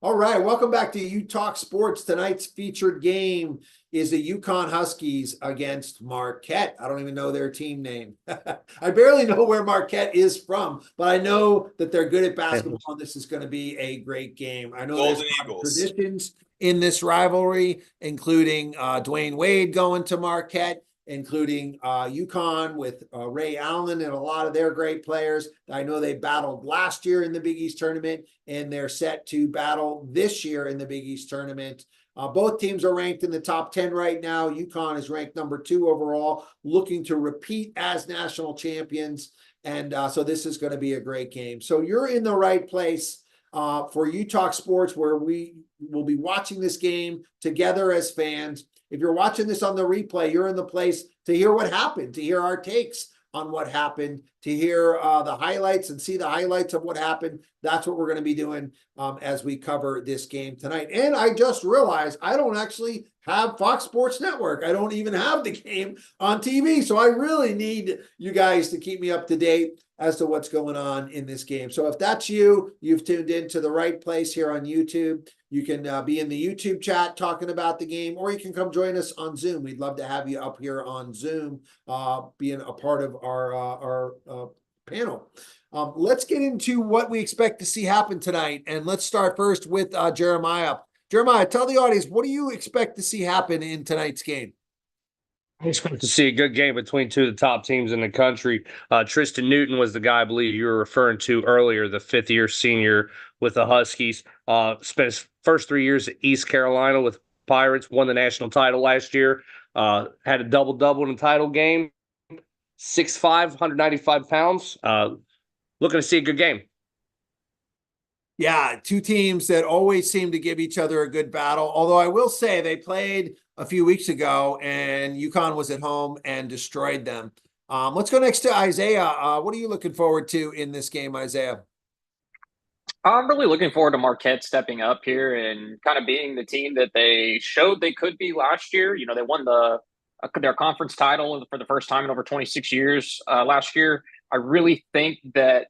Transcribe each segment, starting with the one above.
All right, welcome back to U Talk Sports. Tonight's featured game is the UConn Huskies against Marquette. I don't even know their team name. I barely know where Marquette is from, but I know that they're good at basketball, and this is going to be a great game. I know there's Golden a lot of Eagles. traditions in this rivalry, including Dwayne Wade going to Marquette, including UConn with Ray Allen and a lot of their great players. I know they battled last year in the Big East tournament, and they're set to battle this year in the Big East tournament. Both teams are ranked in the top 10 right now. UConn is ranked number 2 overall, looking to repeat as national champions. And so this is going to be a great game. So you're in the right place for U Talk Sports, where we will be watching this game together as fans. If you're watching this on the replay, you're in the place to hear what happened, to hear our takes on what happened, to hear the highlights and see the highlights of what happened. That's what we're going to be doing as we cover this game tonight. And I just realized I don't actually have Fox Sports Network. I don't even have the game on TV. So I really need you guys to keep me up to date as to what's going on in this game. So if that's you, you've tuned into the right place here on YouTube. You can be in the YouTube chat talking about the game, or you can come join us on Zoom. We'd love to have you up here on Zoom, being a part of our panel. Let's get into what we expect to see happen tonight. And let's start first with Jeremiah. Jeremiah, tell the audience, what do you expect to see happen in tonight's game? I expect to see a good game between two of the top teams in the country. Tristan Newton was the guy I believe you were referring to earlier, the fifth-year senior with the Huskies. Spent his first 3 years at East Carolina with Pirates, won the national title last year, had a double-double in the title game, 6'5", 195 pounds. Looking to see a good game. Yeah, two teams that always seem to give each other a good battle. Although I will say they played a few weeks ago and UConn was at home and destroyed them. Let's go next to Isaiah. What are you looking forward to in this game, Isaiah? I'm really looking forward to Marquette stepping up here and kind of being the team that they showed they could be last year. You know, they won their conference title for the first time in over 26 years last year. I really think that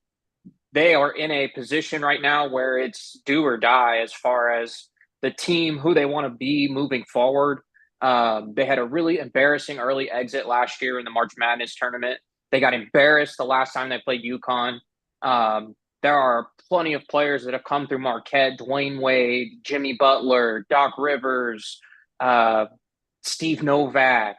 they are in a position right now where it's do or die as far as the team, who they want to be moving forward. They had a really embarrassing early exit last year in the March Madness tournament. They got embarrassed the last time they played UConn. There are plenty of players that have come through Marquette: Dwayne Wade, Jimmy Butler, Doc Rivers, Steve Novak,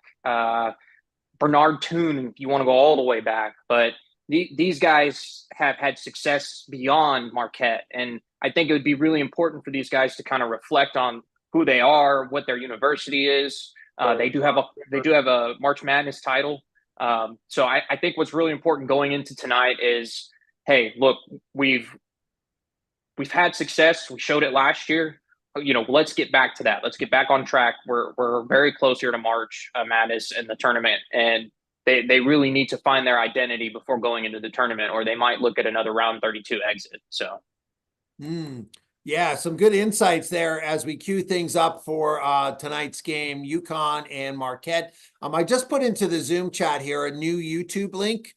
Bernard Toon, if you want to go all the way back. But these guys have had success beyond Marquette. And I think it would be really important for these guys to kind of reflect on who they are, what their university is. They do have a March Madness title. So I think what's really important going into tonight is, hey, look, we've had success. We showed it last year. You know, let's get back to that. Let's get back on track. We're very close here to March Madness and the tournament, and they really need to find their identity before going into the tournament, or they might look at another round 32 exit. So, yeah, some good insights there as we cue things up for tonight's game, UConn and Marquette. I just put into the Zoom chat here a new YouTube link.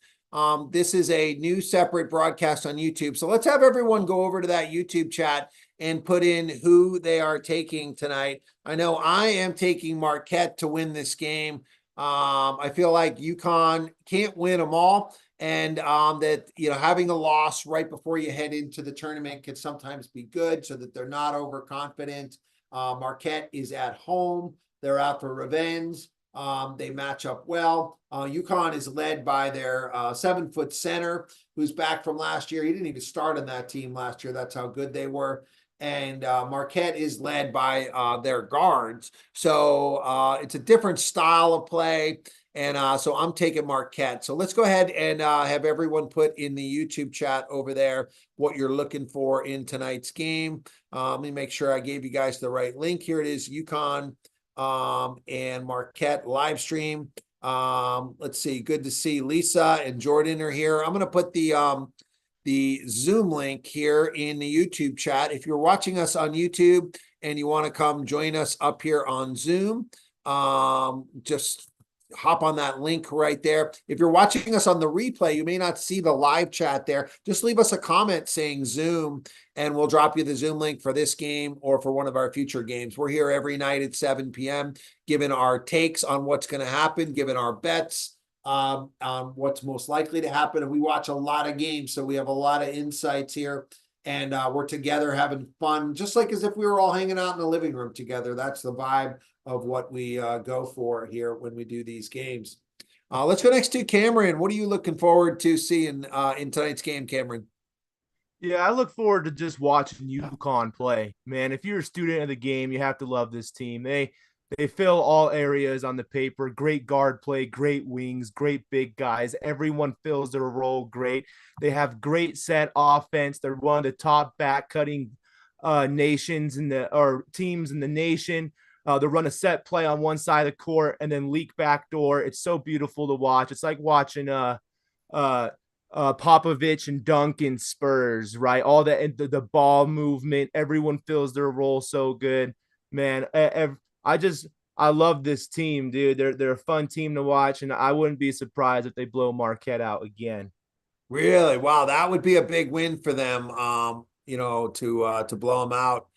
This is a new separate broadcast on YouTube. So let's have everyone go over to that YouTube chat and put in who they are taking tonight. I know I am taking Marquette to win this game. I feel like UConn can't win them all, and that, you know, having a loss right before you head into the tournament can sometimes be good so that they're not overconfident. Marquette is at home. They're out for revenge. They match up well. UConn is led by their 7-foot center, who's back from last year. He didn't even start on that team last year. That's how good they were. And Marquette is led by their guards. So it's a different style of play. And so I'm taking Marquette. So let's go ahead and have everyone put in the YouTube chat over there what you're looking for in tonight's game. Let me make sure I gave you guys the right link. Here it is, UConn and Marquette live stream. Let's see. Good to see Lisa and Jordan are here. I'm going to put the Zoom link here in the YouTube chat. If you're watching us on YouTube and you want to come join us up here on Zoom, just hop on that link right there. If you're watching us on the replay, you may not see the live chat there. Just leave us a comment saying Zoom, and we'll drop you the Zoom link for this game or for one of our future games. We're here every night at 7 p.m., giving our takes on what's going to happen, giving our bets on what's most likely to happen. And we watch a lot of games, so we have a lot of insights here. And we're together having fun, just like as if we were all hanging out in the living room together. That's the vibe of what we go for here when we do these games. Let's go next to Cameron. What are you looking forward to seeing in tonight's game, Cameron? Yeah, I look forward to just watching UConn play. Man, if you're a student of the game, you have to love this team. They fill all areas on the paper. Great guard play, great wings, great big guys. Everyone fills their role great. They have great set offense. They're one of the top back cutting nations in the or teams in the nation. They run a set play on one side of the court and then leak backdoor. It's so beautiful to watch. It's like watching Popovich and Duncan Spurs, right? All the ball movement, everyone fills their role so good, man. I love this team, dude. They're a fun team to watch, and I wouldn't be surprised if they blow Marquette out again. Really? Wow, that would be a big win for them. To blow them out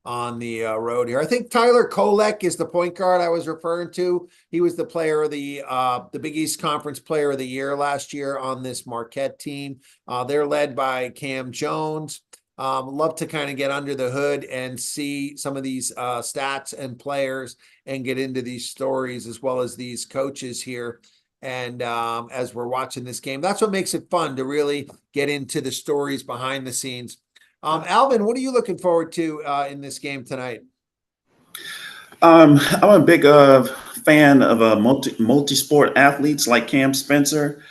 on the road here. I think Tyler Kolek is the point guard I was referring to. He was the player of the Big East Conference Player of the Year last year on this Marquette team. They're led by Cam Jones. Love to kind of get under the hood and see some of these stats and players and get into these stories as well as these coaches here. And as we're watching this game, that's what makes it fun to really get into the stories behind the scenes. Alvin, what are you looking forward to in this game tonight? I'm a big fan of multi-sport athletes like Cam Spencer.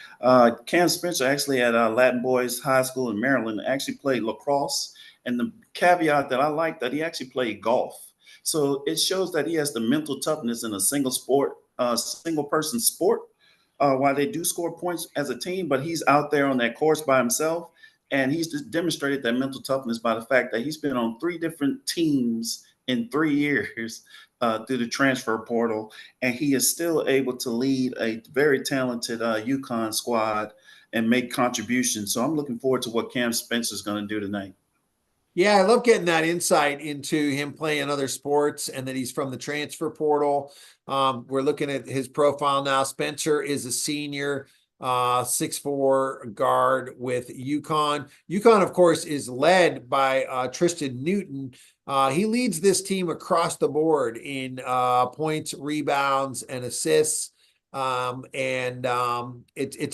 Cam Spencer actually at Latin Boys High School in Maryland actually played lacrosse. And the caveat that I like that he actually played golf. So it shows that he has the mental toughness in a single person sport. While they do score points as a team, but he's out there on that course by himself. And he's just demonstrated that mental toughness by the fact that he's been on 3 different teams in 3 years through the transfer portal. And he is still able to lead a very talented UConn squad and make contributions. So I'm looking forward to what Cam Spencer is going to do tonight. Yeah, I love getting that insight into him playing other sports and that he's from the transfer portal. We're looking at his profile now. Spencer is a senior, 6'4" guard with UConn. UConn, of course, is led by Tristan Newton. He leads this team across the board in points, rebounds, and assists. It's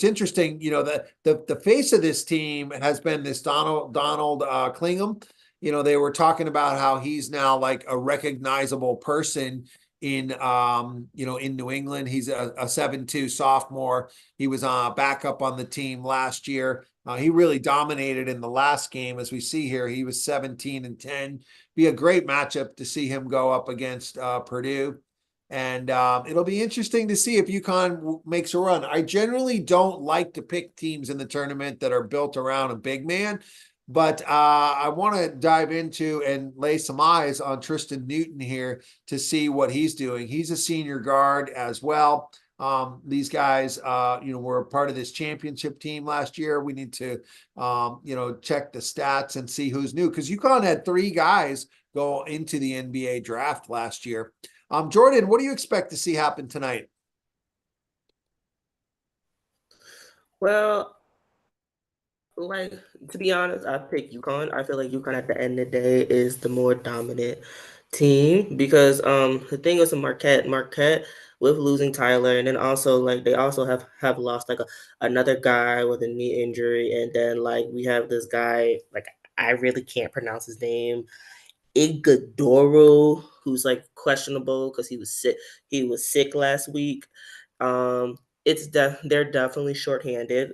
interesting, the face of this team has been this Donald Klingham. They were talking about how he's now like a recognizable person in New England. He's a 7'2" sophomore. He was backup on the team last year. He really dominated in the last game, as we see here. He was 17-10. Be a great matchup to see him go up against Purdue. And it'll be interesting to see if UConn makes a run. I generally don't like to pick teams in the tournament that are built around a big man, but I want to dive into and lay some eyes on Tristan Newton here to see what he's doing. He's a senior guard as well. These guys, were a part of this championship team last year. We need to, check the stats and see who's new, because UConn had 3 guys go into the NBA draft last year. Jordan, what do you expect to see happen tonight? Well, like, to be honest, I pick UConn. I feel like UConn at the end of the day is the more dominant team because the thing is with Marquette with losing Tyler, and then also like they also have lost like another guy with a knee injury, and then like we have this guy, like I really can't pronounce his name, Iguodaro, who's like questionable because he was sick. He was sick last week. They're definitely shorthanded.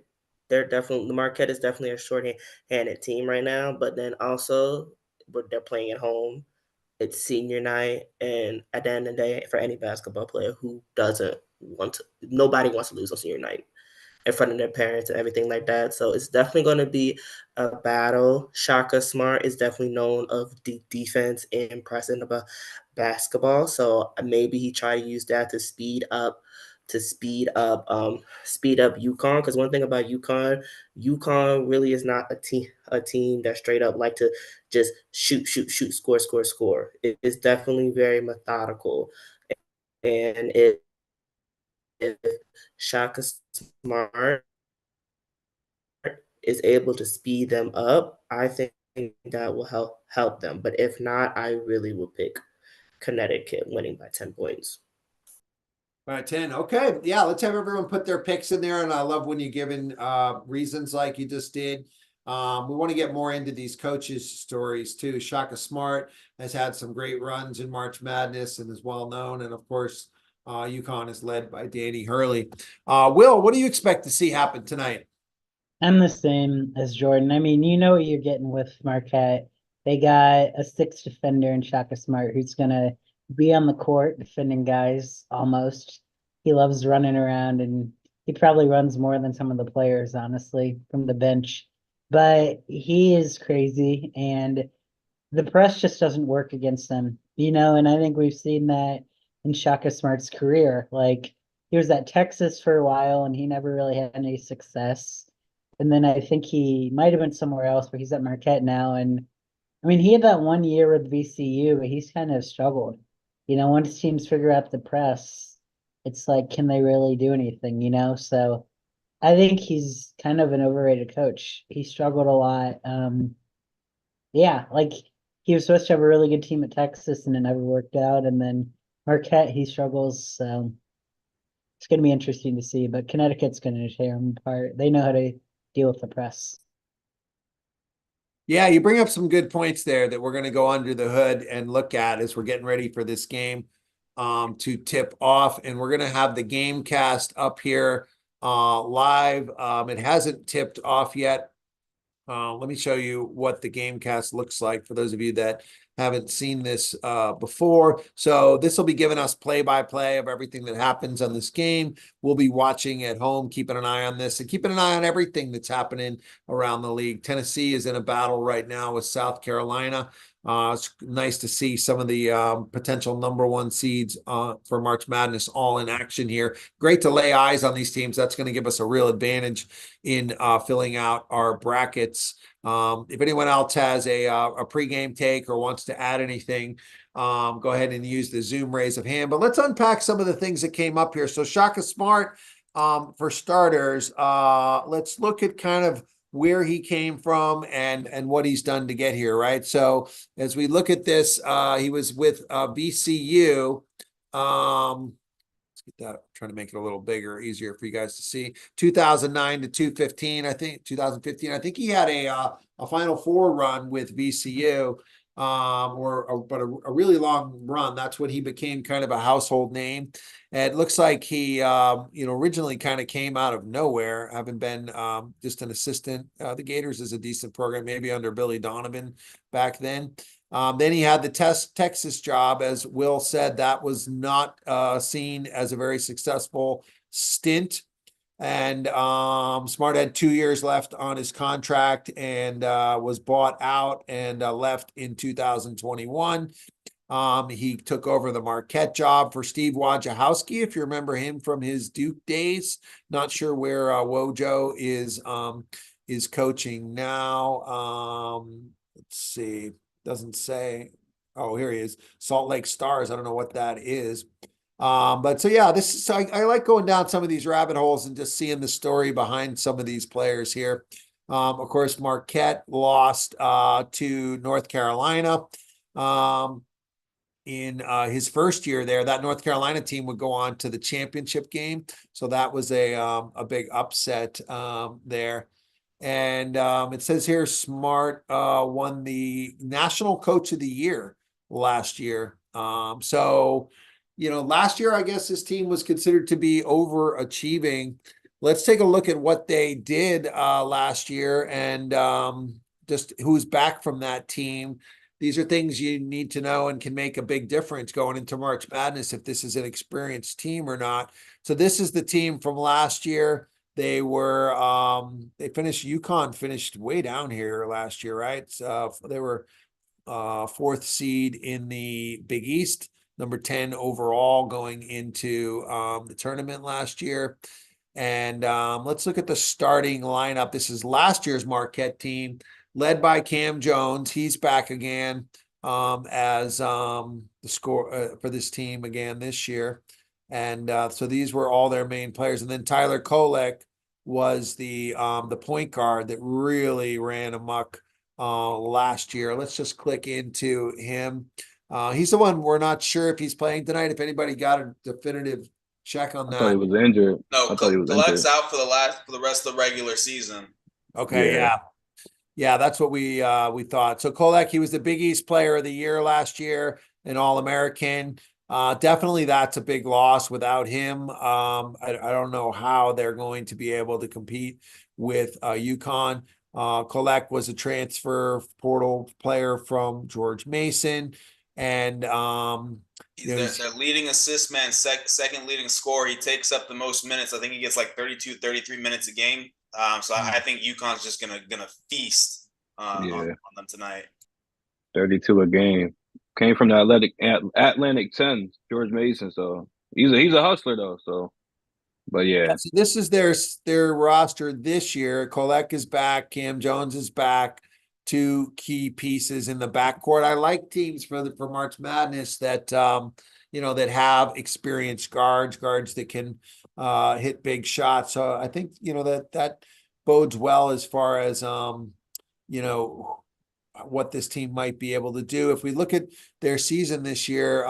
The Marquette is definitely a shorthanded team right now. But then also, but they're playing at home. It's senior night, and at the end of the day, for any basketball player who doesn't want to, nobody wants to lose on senior night in front of their parents and everything like that. So it's definitely going to be a battle. Shaka Smart is definitely known of defense and pressing about basketball. So maybe he tried to use that to speed up to speed up UConn. Because one thing about UConn really is not a team that straight up like to just shoot, score. It's definitely very methodical. And if Shaka Smart is able to speed them up, I think that will help them. But if not, I really will pick Connecticut winning by 10 points. By 10. Okay. Yeah, let's have everyone put their picks in there. And I love when you're giving reasons like you just did. We want to get more into these coaches' stories too. Shaka Smart has had some great runs in March Madness and is well known. And of course, UConn is led by Danny Hurley. Will, what do you expect to see happen tonight? I'm the same as Jordan. I mean, you know what you're getting with Marquette. They got a six defender in Shaka Smart who's gonna be on the court defending guys almost. He loves running around and he probably runs more than some of the players, honestly, from the bench. But he is crazy and the press just doesn't work against them, and I think we've seen that in Shaka Smart's career. Like he was at Texas for a while and he never really had any success. And then I think he might have been somewhere else, but he's at Marquette now. And I mean, he had that 1 year with VCU, but he's kind of struggled. Once teams figure out the press, it's like, can they really do anything? So I think he's kind of an overrated coach. He struggled a lot. Yeah, like he was supposed to have a really good team at Texas and it never worked out. And then Marquette, he struggles. So it's going to be interesting to see. But Connecticut's going to tear him apart. They know how to deal with the press. Yeah, you bring up some good points there that we're going to go under the hood and look at as we're getting ready for this game to tip off. And we're going to have the game cast up here live. It hasn't tipped off yet. Let me show you what the game cast looks like for those of you that haven't seen this before. So this will be giving us play-by-play of everything that happens on this game. We'll be watching at home, keeping an eye on this and keeping an eye on everything that's happening around the league. Tennessee is in a battle right now with South Carolina. It's nice to see some of the potential #1 seeds for March Madness all in action here. Great to lay eyes on these teams. That's going to give us a real advantage in filling out our brackets. If anyone else has a pregame take or wants to add anything, go ahead and use the Zoom raise of hand. But let's unpack some of the things that came up here. So Shaka Smart, for starters, let's look at kind of where he came from and what he's done to get here, right? So as we look at this, he was with VCU. Let's get that, trying to make it a little bigger, easier for you guys to see. 2009 to 2015, I think 2015. I think he had a Final Four run with VCU, but a really long run. That's when he became kind of a household name. And it looks like he, originally kind of came out of nowhere, having been just an assistant. The Gators is a decent program, maybe under Billy Donovan back then. Then he had the Texas job. As Will said, that was not seen as a very successful stint. And Smart had 2 years left on his contract and was bought out and left in 2021. He took over the Marquette job for Steve Wojciechowski, if you remember him from his Duke days. Not sure where Wojo is coaching now. Let's see. Doesn't say. Oh, here he is. Salt Lake Stars. I don't know what that is. But so yeah, this is I like going down some of these rabbit holes and just seeing the story behind some of these players here. Of course, Marquette lost to North Carolina. In his first year there, that North Carolina team would go on to the championship game. So that was a big upset there. And it says here Smart won the National Coach of the Year last year. So, last year, I guess this team was considered to be overachieving. Let's take a look at what they did last year and just who's back from that team. These are things you need to know and can make a big difference going into March Madness if this is an experienced team or not. So this is the team from last year. They were UConn finished way down here last year, right? They were 4th seed in the Big East. number 10 overall going into the tournament last year. And let's look at the starting lineup. This is last year's Marquette team, led by Cam Jones. He's back again as the score for this team again this year. And so these were all their main players. And then Tyler Kolek was the point guard that really ran amok last year. Let's just click into him. He's the one we're not sure if he's playing tonight. If anybody got a definitive check on I that. thought he was injured. No, I thought he was Collect's injured. out for the rest of the regular season. Okay, yeah, that's what we thought. So Kolek, he was the Big East Player of the Year last year, an All-American. Definitely, that's a big loss without him. I don't know how they're going to be able to compete with UConn. Kolek was a transfer portal player from George Mason, and He's their leading assist man, second leading scorer. He takes up the most minutes. I think he gets like 32, 33 minutes a game. So I think UConn's just gonna feast on them tonight. 32 a game. Came from the Atlantic 10, George Mason. So he's a hustler though. So, but yeah. So this is their roster this year. Kolek is back. Cam Jones is back. Two key pieces in the backcourt. I like teams for March Madness that that have experienced guards that can hit big shots. So I think that bodes well as far as what this team might be able to do. If we look at their season this year,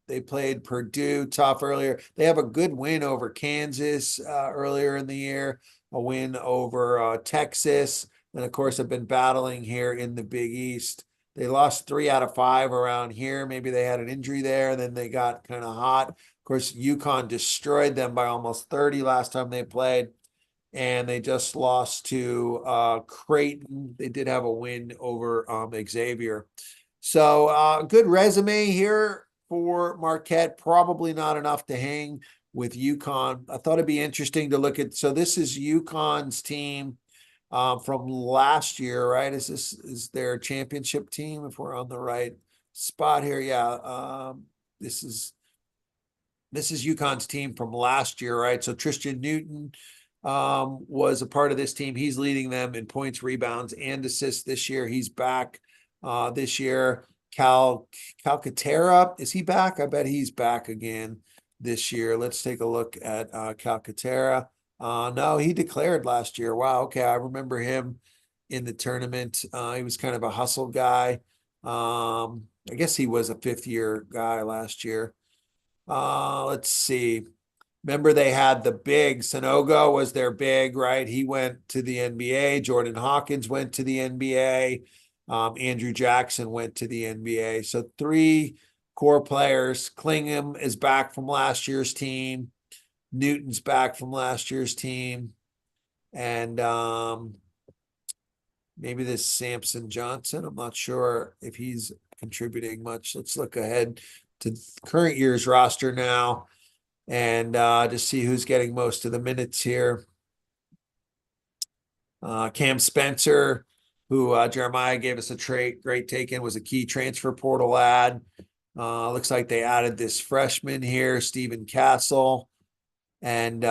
they played Purdue tough earlier. They have a good win over Kansas earlier in the year, a win over Texas. And of course, have been battling here in the Big East. They lost 3 out of 5 around here. Maybe they had an injury there. Then they got kind of hot. Of course, UConn destroyed them by almost 30 last time they played. And they just lost to Creighton. They did have a win over Xavier. So good resume here for Marquette. Probably not enough to hang with UConn. I thought it'd be interesting to look at. So this is UConn's team from last year, right? Is their championship team, if we're on the right spot here? Yeah. This is UConn's team from last year, right? So Tristan Newton was a part of this team. He's leading them in points, rebounds, and assists this year. He's back this year. Calcaterra, is he back? I bet he's back again this year. Let's take a look at Calcaterra. No, he declared last year. Wow. Okay. I remember him in the tournament. He was kind of a hustle guy. I guess he was a 5th-year guy last year. Let's see. Remember they had the big, Sanogo was their big, right? He went to the NBA. Jordan Hawkins went to the NBA. Andrew Jackson went to the NBA. So 3 core players. Klingham is back from last year's team. Newton's back from last year's team. And maybe this Samson Johnson. I'm not sure if he's contributing much. Let's look ahead to current year's roster now and just see who's getting most of the minutes here. Cam Spencer, who Jeremiah gave us a great take-in, was a key transfer portal ad. Looks like they added this freshman here, Stephen Castle. And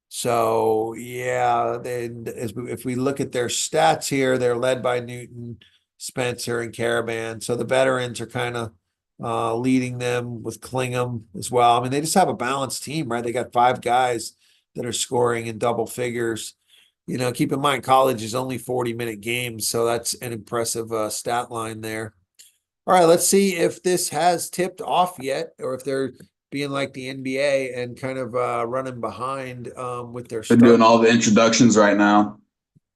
so, yeah, then if we look at their stats here, they're led by Newton, Spencer, and Caravan. So the veterans are kind of leading them with Klingham as well. I mean, they just have a balanced team, right? They got 5 guys that are scoring in double figures. Keep in mind, college is only 40-minute games, so that's an impressive stat line there. All right, let's see if this has tipped off yet, or if they're being like the NBA and kind of running behind with their They're doing all the introductions right now.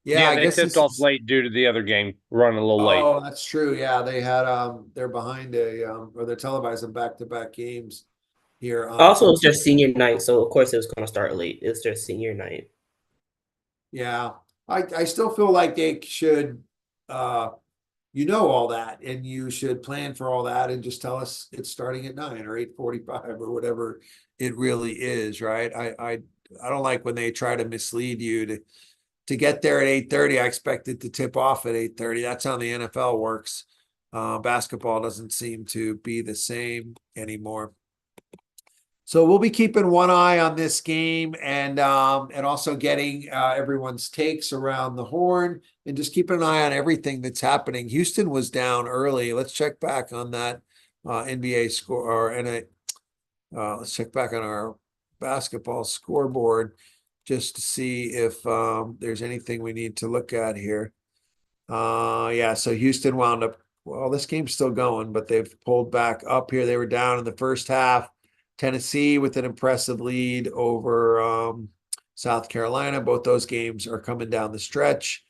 Yeah, I they guess tipped off late due to the other game running a little late. Oh, that's true. Yeah, they had they're behind or they're televising back-to-back games here. Also, it's their senior night, so of course it was going to start late. It's their senior night. Yeah, I still feel like they should all that, and you should plan for all that and just tell us it's starting at 9 or 8:45 or whatever it really is, right? I don't like when they try to mislead you to get there at 8:30. I expect it to tip off at 8:30. That's how the NFL works. Basketball doesn't seem to be the same anymore. So we'll be keeping one eye on this game and also getting everyone's takes around the horn and just keeping an eye on everything that's happening. Houston was down early. Let's check back on that NBA score or let's check back on our basketball scoreboard just to see if there's anything we need to look at here. Yeah, so Houston wound up, well, this game's still going, but they've pulled back up here. They were down in the first half. Tennessee with an impressive lead over South Carolina. Both those games are coming down the stretch.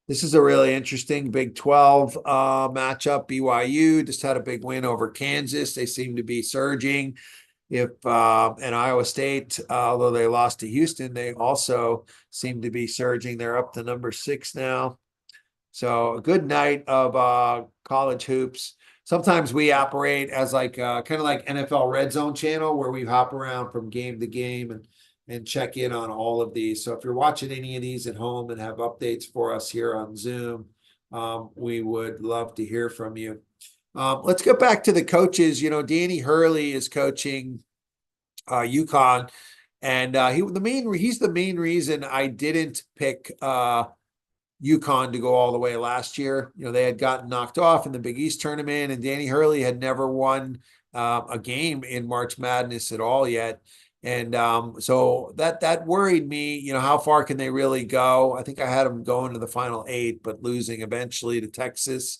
This is a really interesting Big 12 matchup. BYU just had a big win over Kansas. They seem to be surging. And Iowa State, although they lost to Houston, they also seem to be surging. They're up to number 6 now. So a good night of college hoops. Sometimes we operate as like kind of like NFL Red Zone channel where we hop around from game to game and check in on all of these. So if you're watching any of these at home and have updates for us here on Zoom, we would love to hear from you. Let's get back to the coaches. You know, Danny Hurley is coaching UConn, and he's the main reason I didn't pick UConn to go all the way last year. You know, they had gotten knocked off in the Big East tournament, and Danny Hurley had never won a game in March Madness at all yet. And so that worried me. You know, how far can they really go? I think I had them going to the Final 8, but losing eventually to Texas.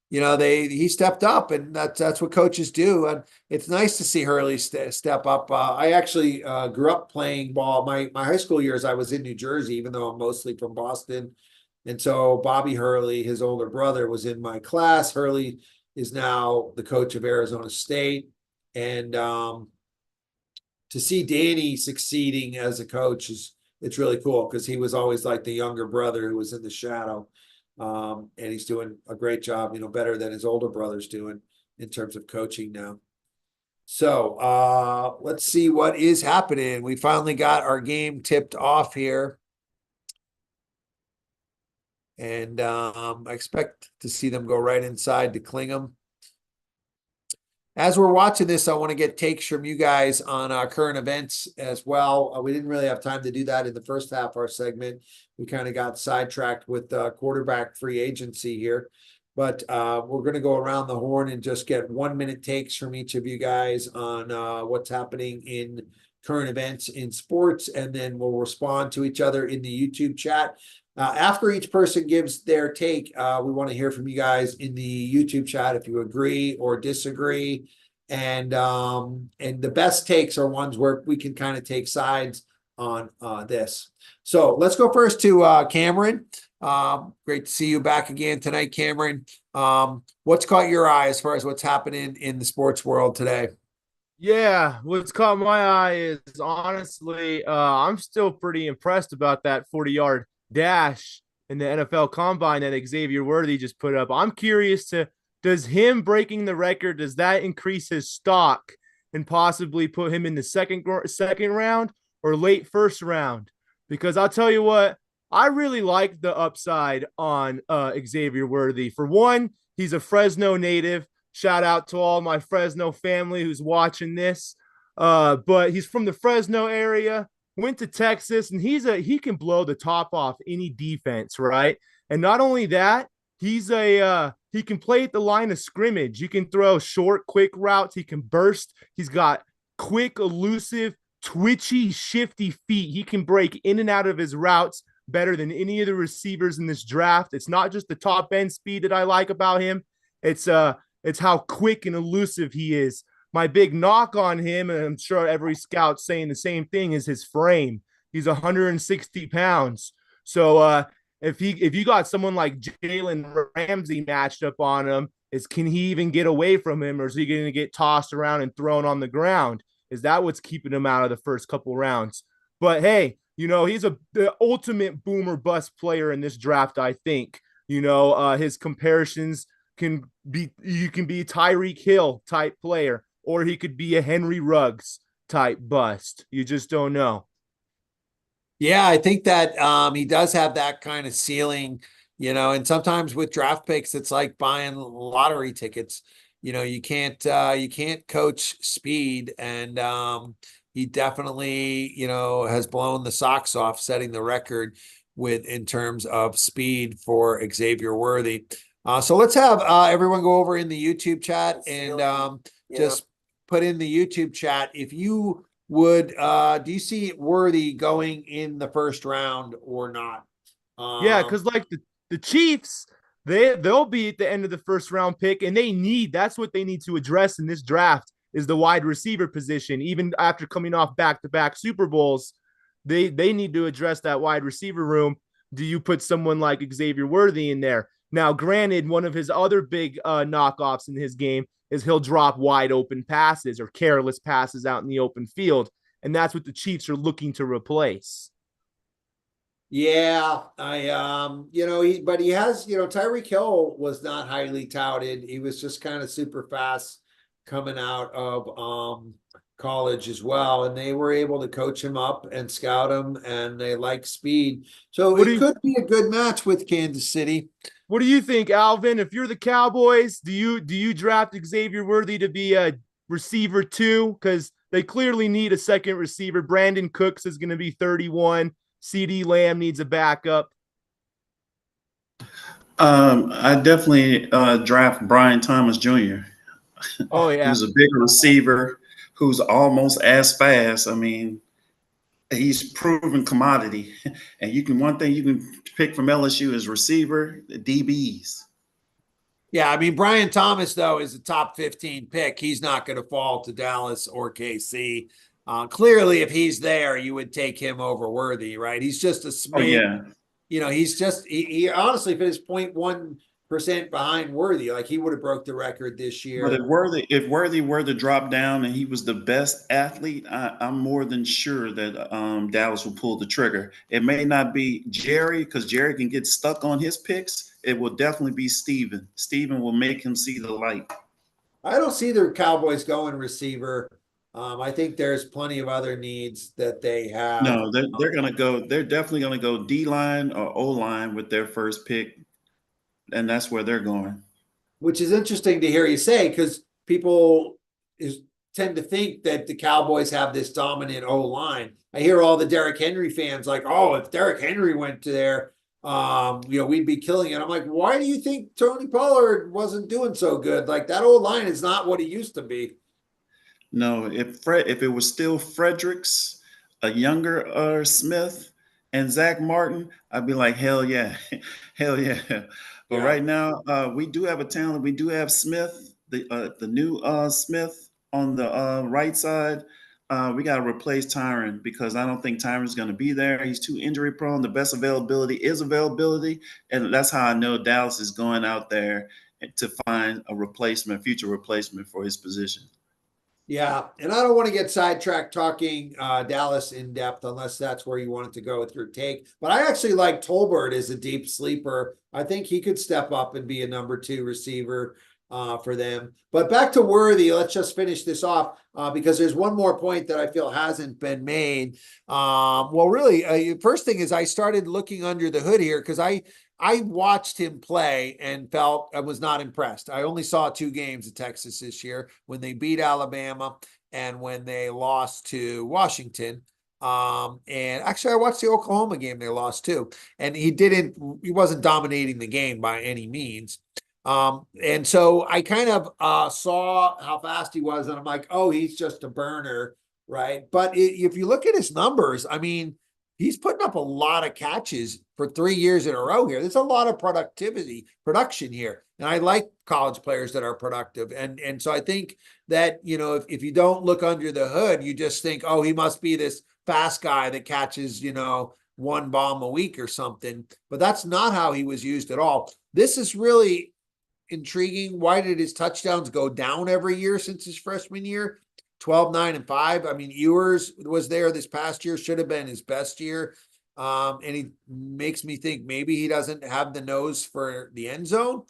You know, he stepped up, and that's what coaches do. And it's nice to see Hurley step up. I actually grew up playing ball. My high school years, I was in New Jersey, even though I'm mostly from Boston. And so Bobby Hurley, his older brother, was in my class. Hurley is now the coach of Arizona State. And to see Danny succeeding as a coach it's really cool because he was always like the younger brother who was in the shadow. And he's doing a great job, you know, better than his older brother's doing in terms of coaching now. So let's see what is happening. We finally got our game tipped off here. And I expect to see them go right inside to Klingham. As we're watching this, I want to get takes from you guys on current events as well. We didn't really have time to do that in the first half of our segment. We kind of got sidetracked with quarterback free agency here. But we're going to go around the horn and just get 1 minute takes from each of you guys on what's happening in current events in sports. And then we'll respond to each other in the YouTube chat. After each person gives their take, we want to hear from you guys in the YouTube chat if you agree or disagree. And the best takes are ones where we can kind of take sides on this. So let's go first to Cameron. Great to see you back again tonight, Cameron. What's caught your eye as far as what's happening in the sports world today? Yeah, what's caught my eye is honestly, I'm still pretty impressed about that 40-yard dash in the NFL Combine that Xavier Worthy just put up. I'm curious does him breaking the record, does that increase his stock and possibly put him in the second round or late first round? Because I'll tell you what, I really like the upside on Xavier Worthy. For one, he's a Fresno native. Shout out to all my Fresno family who's watching this. But he's from the Fresno area. Went to Texas, and he can blow the top off any defense, right? And not only that, he can play at the line of scrimmage. You can throw short, quick routes. He can burst. He's got quick, elusive, twitchy, shifty feet. He can break in and out of his routes better than any of the receivers in this draft. It's not just the top end speed that I like about him. It's how quick and elusive he is. My big knock on him, and I'm sure every scout's saying the same thing, is his frame. He's 160 pounds. So if you got someone like Jalen Ramsey matched up on him, can he even get away from him, or is he going to get tossed around and thrown on the ground? Is that what's keeping him out of the first couple rounds? But hey, you know, he's the ultimate boomer bust player in this draft, I think. You know, his comparisons you can be Tyreek Hill type player, or he could be a Henry Ruggs type bust. You just don't know. Yeah, I think that he does have that kind of ceiling And sometimes with draft picks, it's like buying lottery tickets. You can't coach speed, and he definitely, has blown the socks off, setting the record in terms of speed for Xavier Worthy. So let's have everyone go over in the YouTube chat and just put in the YouTube chat if you would. Do you see Worthy going in the first round or not? Yeah, because like the Chiefs, they'll be at the end of the first round pick, and that's what they need to address in this draft is the wide receiver position. Even after coming off back-to-back Super Bowls, they need to address that wide receiver room. Do you put someone like Xavier Worthy in there? Now, granted, one of his other big knockoffs in his game is he'll drop wide open passes or careless passes out in the open field, and that's what the Chiefs are looking to replace. Yeah, but he has, Tyreek Hill was not highly touted. He was just kind of super fast coming out of college as well. And they were able to coach him up and scout him, and they like speed. So it could be a good match with Kansas City. What do you think, Alvin? If you're the Cowboys, do you draft Xavier Worthy to be a receiver too? Because they clearly need a second receiver. Brandon Cooks is going to be 31. CD Lamb needs a backup. I definitely draft Brian Thomas Jr. Oh, yeah. Who's a bigger receiver, who's almost as fast. I mean, he's proven commodity. And one thing you can pick from LSU is receiver, DBs. Yeah, I mean, Brian Thomas, though, is a top 15 pick. He's not going to fall to Dallas or KC. Clearly, if he's there, you would take him over Worthy, right? He's just a smidge. Oh, yeah. He honestly finished 0.1% behind Worthy. Like, he would have broke the record this year. But if Worthy were to drop down and he was the best athlete, I'm more than sure that Dallas will pull the trigger. It may not be Jerry, because Jerry can get stuck on his picks. It will definitely be Steven. Steven will make him see the light. I don't see the Cowboys going receiver. I think there's plenty of other needs that they have. No, they're going to go. They're definitely going to go D-line or O-line with their first pick, and that's where they're going. Which is interesting to hear you say, because people tend to think that the Cowboys have this dominant O-line. I hear all the Derrick Henry fans like, oh, if Derrick Henry went to there, we'd be killing it. I'm like, why do you think Tony Pollard wasn't doing so good? Like, that O-line is not what it used to be. No, if it was still Fredericks, a younger Smith, and Zach Martin, I'd be like, hell yeah, hell yeah. But right now, we do have a talent. We do have Smith, the new Smith on the right side. We got to replace Tyron, because I don't think Tyron's going to be there. He's too injury prone. The best availability is availability, and that's how I know Dallas is going out there to find a future replacement for his position. Yeah, and I don't want to get sidetracked talking Dallas in depth unless that's where you wanted to go with your take. But I actually like Tolbert as a deep sleeper. I think he could step up and be a number 2 receiver for them. But back to Worthy, let's just finish this off because there's one more point that I feel hasn't been made. Well, really, first thing is I started looking under the hood here because I watched him play and felt I was not impressed. I only saw 2 games of Texas this year, when they beat Alabama and when they lost to Washington. And actually I watched the Oklahoma game they lost too. And he wasn't dominating the game by any means. And so I kind of saw how fast he was, and I'm like, oh, he's just a burner, right? But if you look at his numbers, I mean, he's putting up a lot of catches for 3 years in a row here. There's a lot of production here. And I like college players that are productive. And so I think that, if you don't look under the hood, you just think, oh, he must be this fast guy that catches, 1 bomb a week or something. But that's not how he was used at all. This is really intriguing. Why did his touchdowns go down every year since his freshman year? 12, 9, and 5. I mean, Ewers was there this past year, should have been his best year. And he makes me think maybe he doesn't have the nose for the end zone,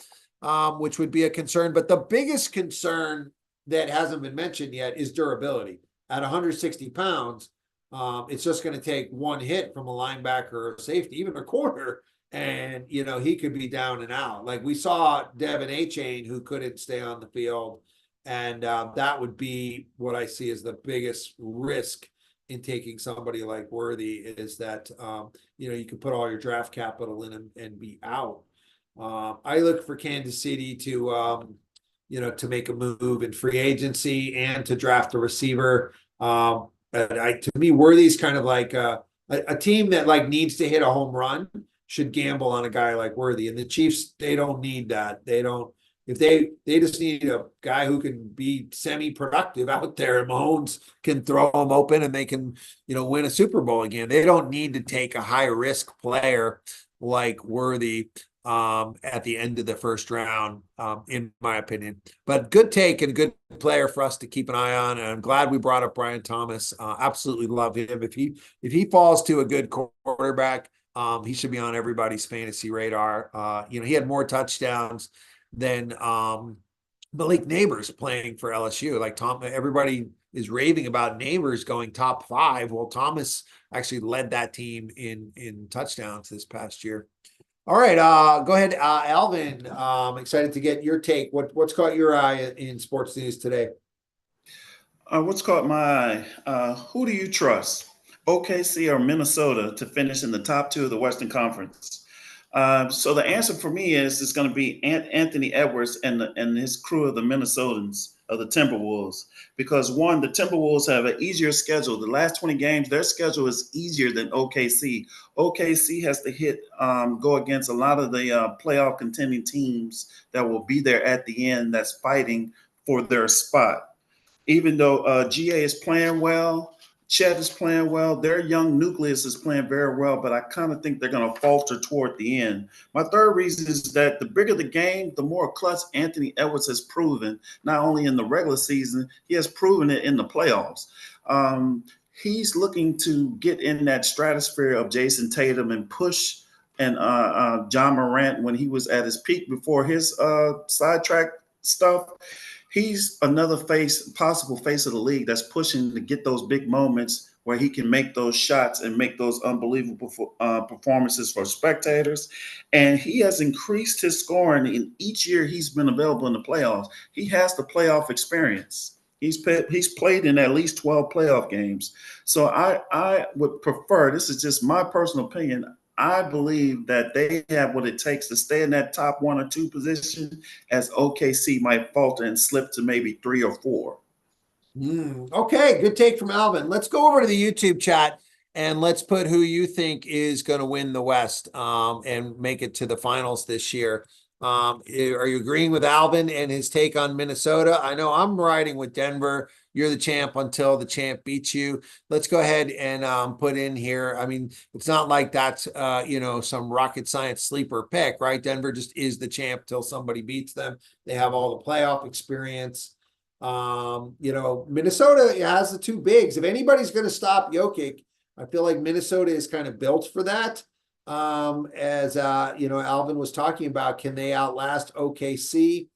which would be a concern. But the biggest concern that hasn't been mentioned yet is durability. At 160 pounds, It's just going to take one hit from a linebacker or a safety, even a corner, and he could be down and out. Like we saw Devin Achane, who couldn't stay on the field, and that would be what I see as the biggest risk in taking somebody like Worthy, is that you could put all your draft capital in and be out. I look for Kansas City to to make a move in free agency and to draft a receiver. To me, Worthy's kind of like a team that like needs to hit a home run should gamble on a guy like Worthy. And the Chiefs, they don't need that. They don't. If they just need a guy who can be semi-productive out there, and Mahomes can throw them open and they can, win a Super Bowl again. They don't need to take a high-risk player like Worthy at the end of the first round, in my opinion. But good take and good player for us to keep an eye on. And I'm glad we brought up Brian Thomas. Absolutely love him. If he falls to a good quarterback, he should be on everybody's fantasy radar. He had more touchdowns than Malik Neighbors playing for LSU. Like everybody is raving about Neighbors going top 5. Well, Thomas actually led that team in touchdowns this past year. All right, go ahead, Alvin. Excited to get your take. What's caught your eye in sports news today? What's caught my eye? Who do you trust, OKC or Minnesota, to finish in the top 2 of the Western Conference? So the answer for me is it's going to be Anthony Edwards and his crew of the Minnesotans, of the Timberwolves, because one, the Timberwolves have an easier schedule. The last 20 games, their schedule is easier than OKC. OKC has to go against a lot of the playoff contending teams that will be there at the end, that's fighting for their spot. Even though GA is playing well, Chet is playing well, their young nucleus is playing very well, but I kind of think they're going to falter toward the end. My third reason is that the bigger the game, the more clutch Anthony Edwards has proven, not only in the regular season, he has proven it in the playoffs. He's looking to get in that stratosphere of Jason Tatum and push and John Morant when he was at his peak before his sidetrack stuff. He's another possible face of the league that's pushing to get those big moments where he can make those shots and make those unbelievable performances for spectators. And he has increased his scoring in each year he's been available in the playoffs. He has the playoff experience. He's played in at least 12 playoff games. So I would prefer, this is just my personal opinion, I believe that they have what it takes to stay in that top 1 or 2 position, as OKC might falter and slip to maybe 3 or 4. Okay, good take from Alvin. Let's go over to the YouTube chat and let's put who you think is going to win the West and make it to the finals this year. Are you agreeing with Alvin and his take on Minnesota? I know I'm riding with Denver. You're the champ until the champ beats you. Let's go ahead and put in here. I mean, it's not like that's some rocket science sleeper pick, right? Denver just is the champ till somebody beats them. They have all the playoff experience. Minnesota has the 2 bigs. If anybody's going to stop Jokic, I feel like Minnesota is kind of built for that. As Alvin was talking about, can they outlast OKC?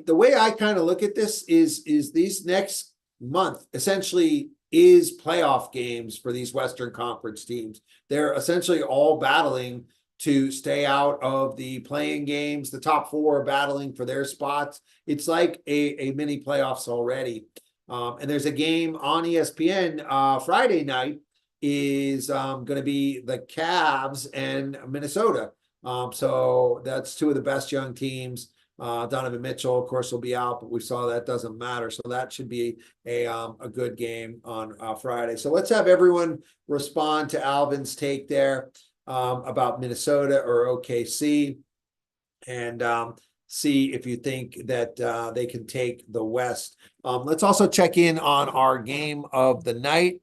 The way I kind of look at this is these next month essentially is playoff games for these Western Conference teams. They're essentially all battling to stay out of the playing games. The top 4 are battling for their spots. It's like a mini playoffs already. And there's a game on ESPN Friday night is going to be the Cavs and Minnesota. So that's 2 of the best young teams. Donovan Mitchell, of course, will be out, but we saw that doesn't matter. So that should be a good game on Friday. So let's have everyone respond to Alvin's take there about Minnesota or OKC, and see if you think that they can take the West. Let's also check in on our game of the night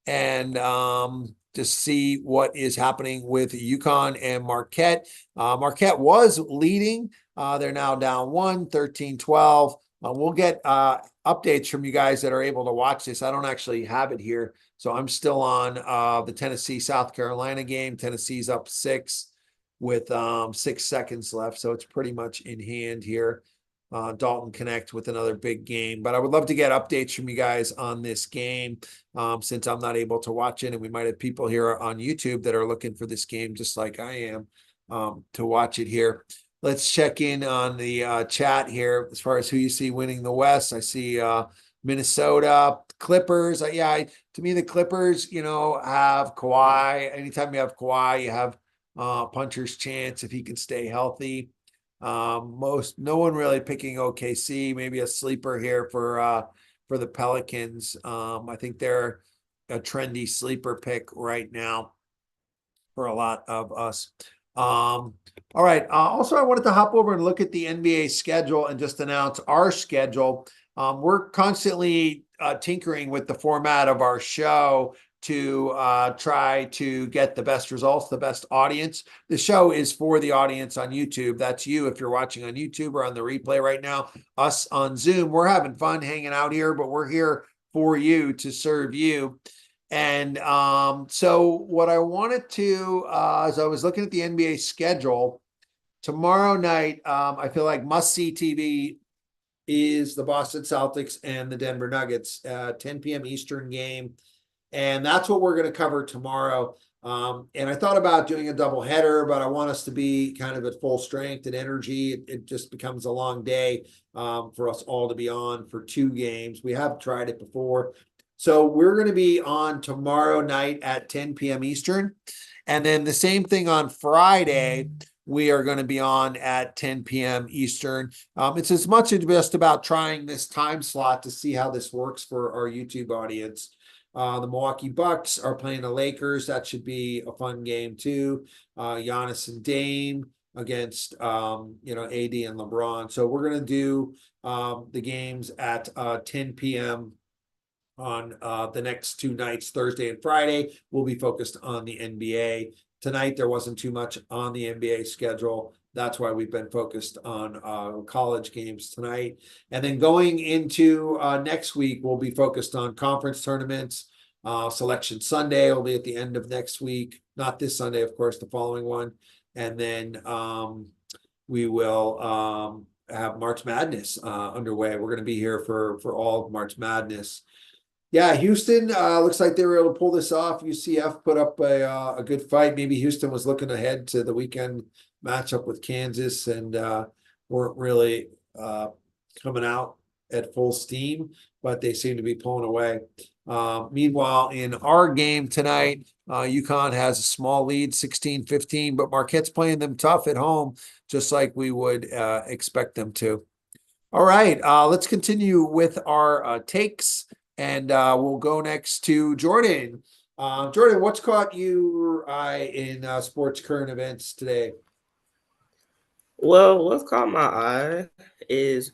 and to see what is happening with UConn and Marquette. Marquette was leading. They're now down 13-12. We'll get updates from you guys that are able to watch this. I don't actually have it here. So I'm still on the Tennessee-South Carolina game. Tennessee's up 6 with 6 seconds left. So it's pretty much in hand here. Dalton Connect with another big game. But I would love to get updates from you guys on this game, since I'm not able to watch it, and we might have people here on YouTube that are looking for this game just like I am, to watch it here. Let's check in on the chat here as far as who you see winning the West. I see Minnesota, Clippers. To me, the Clippers, have Kawhi. Anytime you have Kawhi, you have puncher's chance if he can stay healthy. No one really picking OKC. Maybe a sleeper here for the Pelicans. I think they're a trendy sleeper pick right now for a lot of us. All right. Also, I wanted to hop over and look at the NBA schedule and just announce our schedule. We're constantly tinkering with the format of our show to try to get the best results, the best audience. The show is for the audience on YouTube. That's you if you're watching on YouTube or on the replay right now. Us on Zoom, we're having fun hanging out here, but we're here for you to serve you. And so what I wanted to, as I was looking at the NBA schedule, tomorrow night, I feel like must-see TV is the Boston Celtics and the Denver Nuggets, 10 p.m. Eastern game. And that's what we're going to cover tomorrow. And I thought about doing a doubleheader, but I want us to be kind of at full strength and energy. It just becomes a long day for us all to be on for 2 games. We have tried it before. So we're going to be on tomorrow night at 10 p.m. Eastern. And then the same thing on Friday, we are going to be on at 10 p.m. Eastern. It's as much as just about trying this time slot to see how this works for our YouTube audience. The Milwaukee Bucks are playing the Lakers. That should be a fun game too. Giannis and Dame against, AD and LeBron. So we're going to do the games at 10 p.m. on the next 2 nights, Thursday and Friday. We'll be focused on the NBA. Tonight, there wasn't too much on the NBA schedule. That's why we've been focused on college games tonight. And then going into next week, we'll be focused on conference tournaments. Selection Sunday will be at the end of next week. Not this Sunday, of course, the following one. And then we will have March Madness underway. We're going to be here for all of March Madness. Yeah, Houston looks like they were able to pull this off. UCF put up a good fight. Maybe Houston was looking ahead to the weekend matchup with Kansas and weren't really coming out at full steam, but they seem to be pulling away. Meanwhile, in our game tonight, UConn has a small lead, 16-15, but Marquette's playing them tough at home, just like we would expect them to. All right, let's continue with our takes. And we'll go next to Jordan. Jordan, what's caught your eye in sports current events today? Well, what's caught my eye is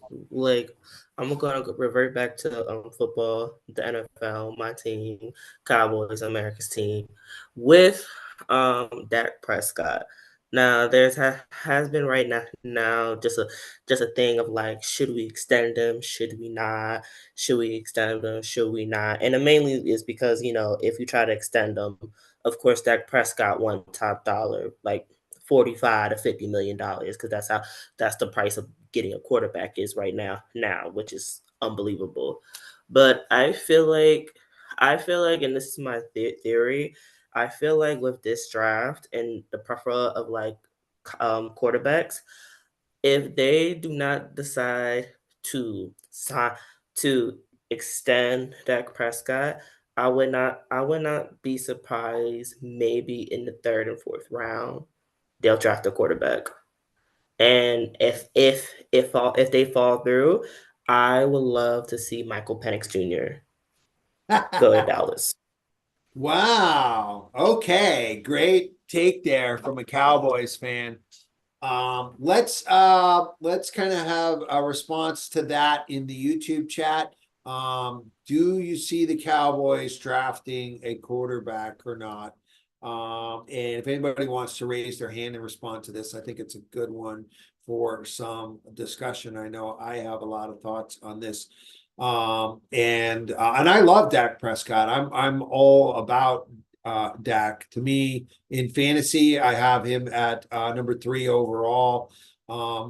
I'm gonna revert back to football, the NFL, my team, Cowboys, America's team, with Dak Prescott. Now has been right now just a thing of should we extend him? Should we not? Should we extend him? Should we not? And it mainly is because if you try to extend him, of course Dak Prescott won top dollar, like $45 to $50 million, because that's the price of getting a quarterback is right now, which is unbelievable. But I feel like, and this is my theory, I feel like with this draft and the plethora of quarterbacks, if they do not decide to extend Dak Prescott, I would not be surprised maybe in the 3rd and 4th round they'll draft a quarterback. And if they fall through, I would love to see Michael Penix Jr. go to Dallas. Wow. Okay. Great take there from a Cowboys fan. Let's kind of have a response to that in the YouTube chat. Do you see the Cowboys drafting a quarterback or not? And if anybody wants to raise their hand and respond to this, I think it's a good one for some discussion. I know I have a lot of thoughts on this. And I love Dak Prescott. I'm all about Dak. To me, in fantasy, I have him at number 3 overall.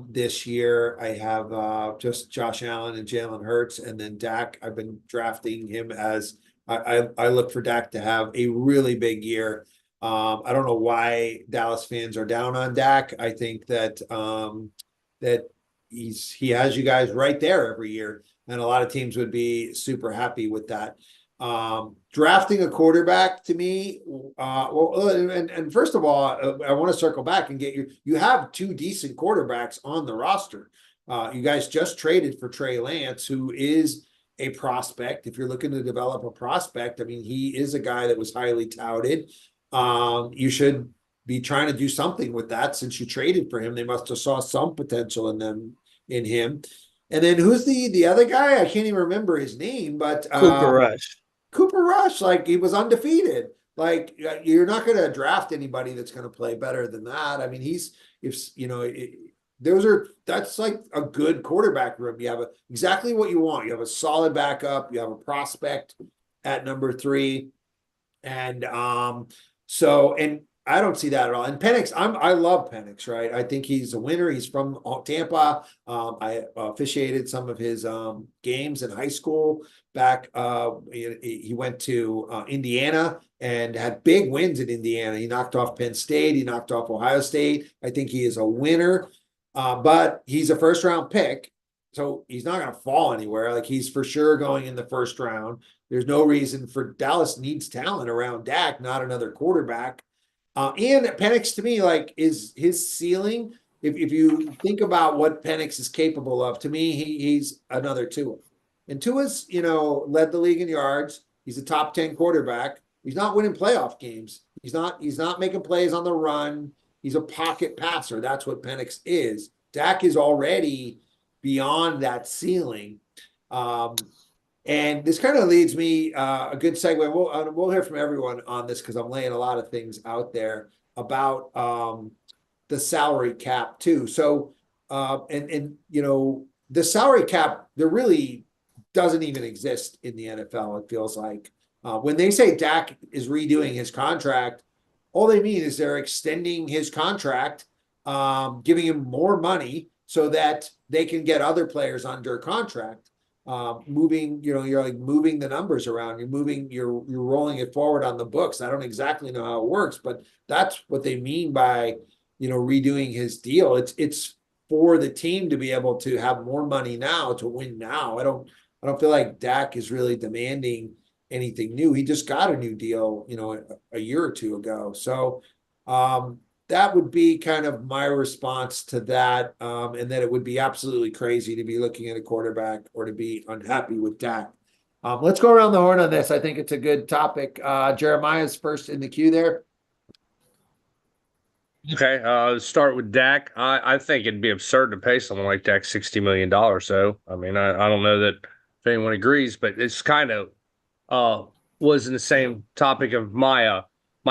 this year. I have just Josh Allen and Jalen Hurts, and then Dak. I've been drafting him as I look for Dak to have a really big year. I don't know why Dallas fans are down on Dak. I think that that he has you guys right there every year, and a lot of teams would be super happy with that. Drafting a quarterback to me, and first of all, I want to circle back and get you have two decent quarterbacks on the roster. You guys just traded for Trey Lance, who is a prospect. If you're looking to develop a prospect, I mean, he is a guy that was highly touted. You should be trying to do something with that since you traded for him. They must have saw some potential in him. And then who's the other guy? I can't even remember his name, but Cooper Rush. Cooper Rush, like he was undefeated. Like you're not going to draft anybody that's going to play better than that. I mean, that's like a good quarterback room. You have exactly what you want. You have a solid backup. You have a prospect at number 3, and and I don't see that at all. And Penix, I love Penix, right? I think he's a winner. He's from Tampa. I officiated some of his games in high school back. He went to Indiana and had big wins in Indiana. He knocked off Penn State. He knocked off Ohio State. I think he is a winner, but he's a first-round pick, so he's not going to fall anywhere. Like he's for sure going in the first round. There's no reason for Dallas needs talent around Dak, not another quarterback. And Penix to me, like, is his ceiling. If you think about what Penix is capable of, to me, he's another Tua. And Tua's, led the league in yards. He's a top 10 quarterback. He's not winning playoff games. He's not making plays on the run. He's a pocket passer. That's what Penix is. Dak is already beyond that ceiling. And this kind of leads me a good segue. We'll hear from everyone on this because I'm laying a lot of things out there about the salary cap too. So the salary cap, there really doesn't even exist in the NFL. It feels like when they say Dak is redoing his contract, all they mean is they're extending his contract, giving him more money so that they can get other players under contract. You're like moving the numbers around. You're rolling it forward on the books. I don't exactly know how it works, but that's what they mean by, redoing his deal. It's for the team to be able to have more money now to win now. I don't feel like Dak is really demanding anything new. He just got a new deal, a year or two ago. So, that would be kind of my response to that, and that it would be absolutely crazy to be looking at a quarterback or to be unhappy with Dak. Let's go around the horn on this. I think it's a good topic. Jeremiah's first in the queue there. Okay, start with Dak. I think it'd be absurd to pay someone like Dak $60 million. So, I mean, I don't know that if anyone agrees, but it's kind of was in the same topic of my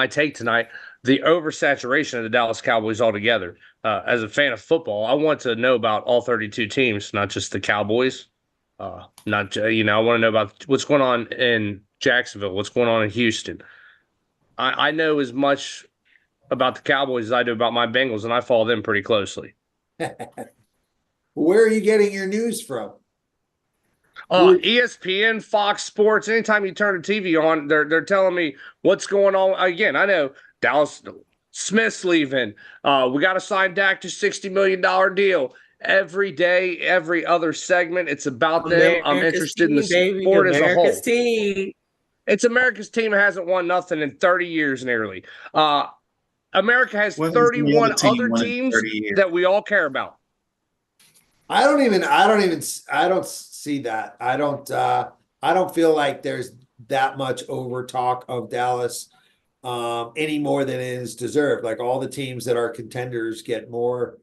take tonight. The oversaturation of the Dallas Cowboys altogether. As a fan of football, I want to know about all 32 teams, not just the Cowboys. I want to know about what's going on in Jacksonville, what's going on in Houston. I know as much about the Cowboys as I do about my Bengals, and I follow them pretty closely. Where are you getting your news from? ESPN, Fox Sports. Anytime you turn the TV on, they're telling me what's going on. Again, I know Dallas Smith's leaving. We got to sign Dak to $60 million deal. Every day, every other segment, it's about them. I'm interested in the sport as a whole. Team. It's America's team. It hasn't won nothing in 30 years nearly. America has 31 other teams that we all care about. I don't see that. I don't feel like there's that much over talk of Dallas any more than is deserved. Like all the teams that are contenders get more,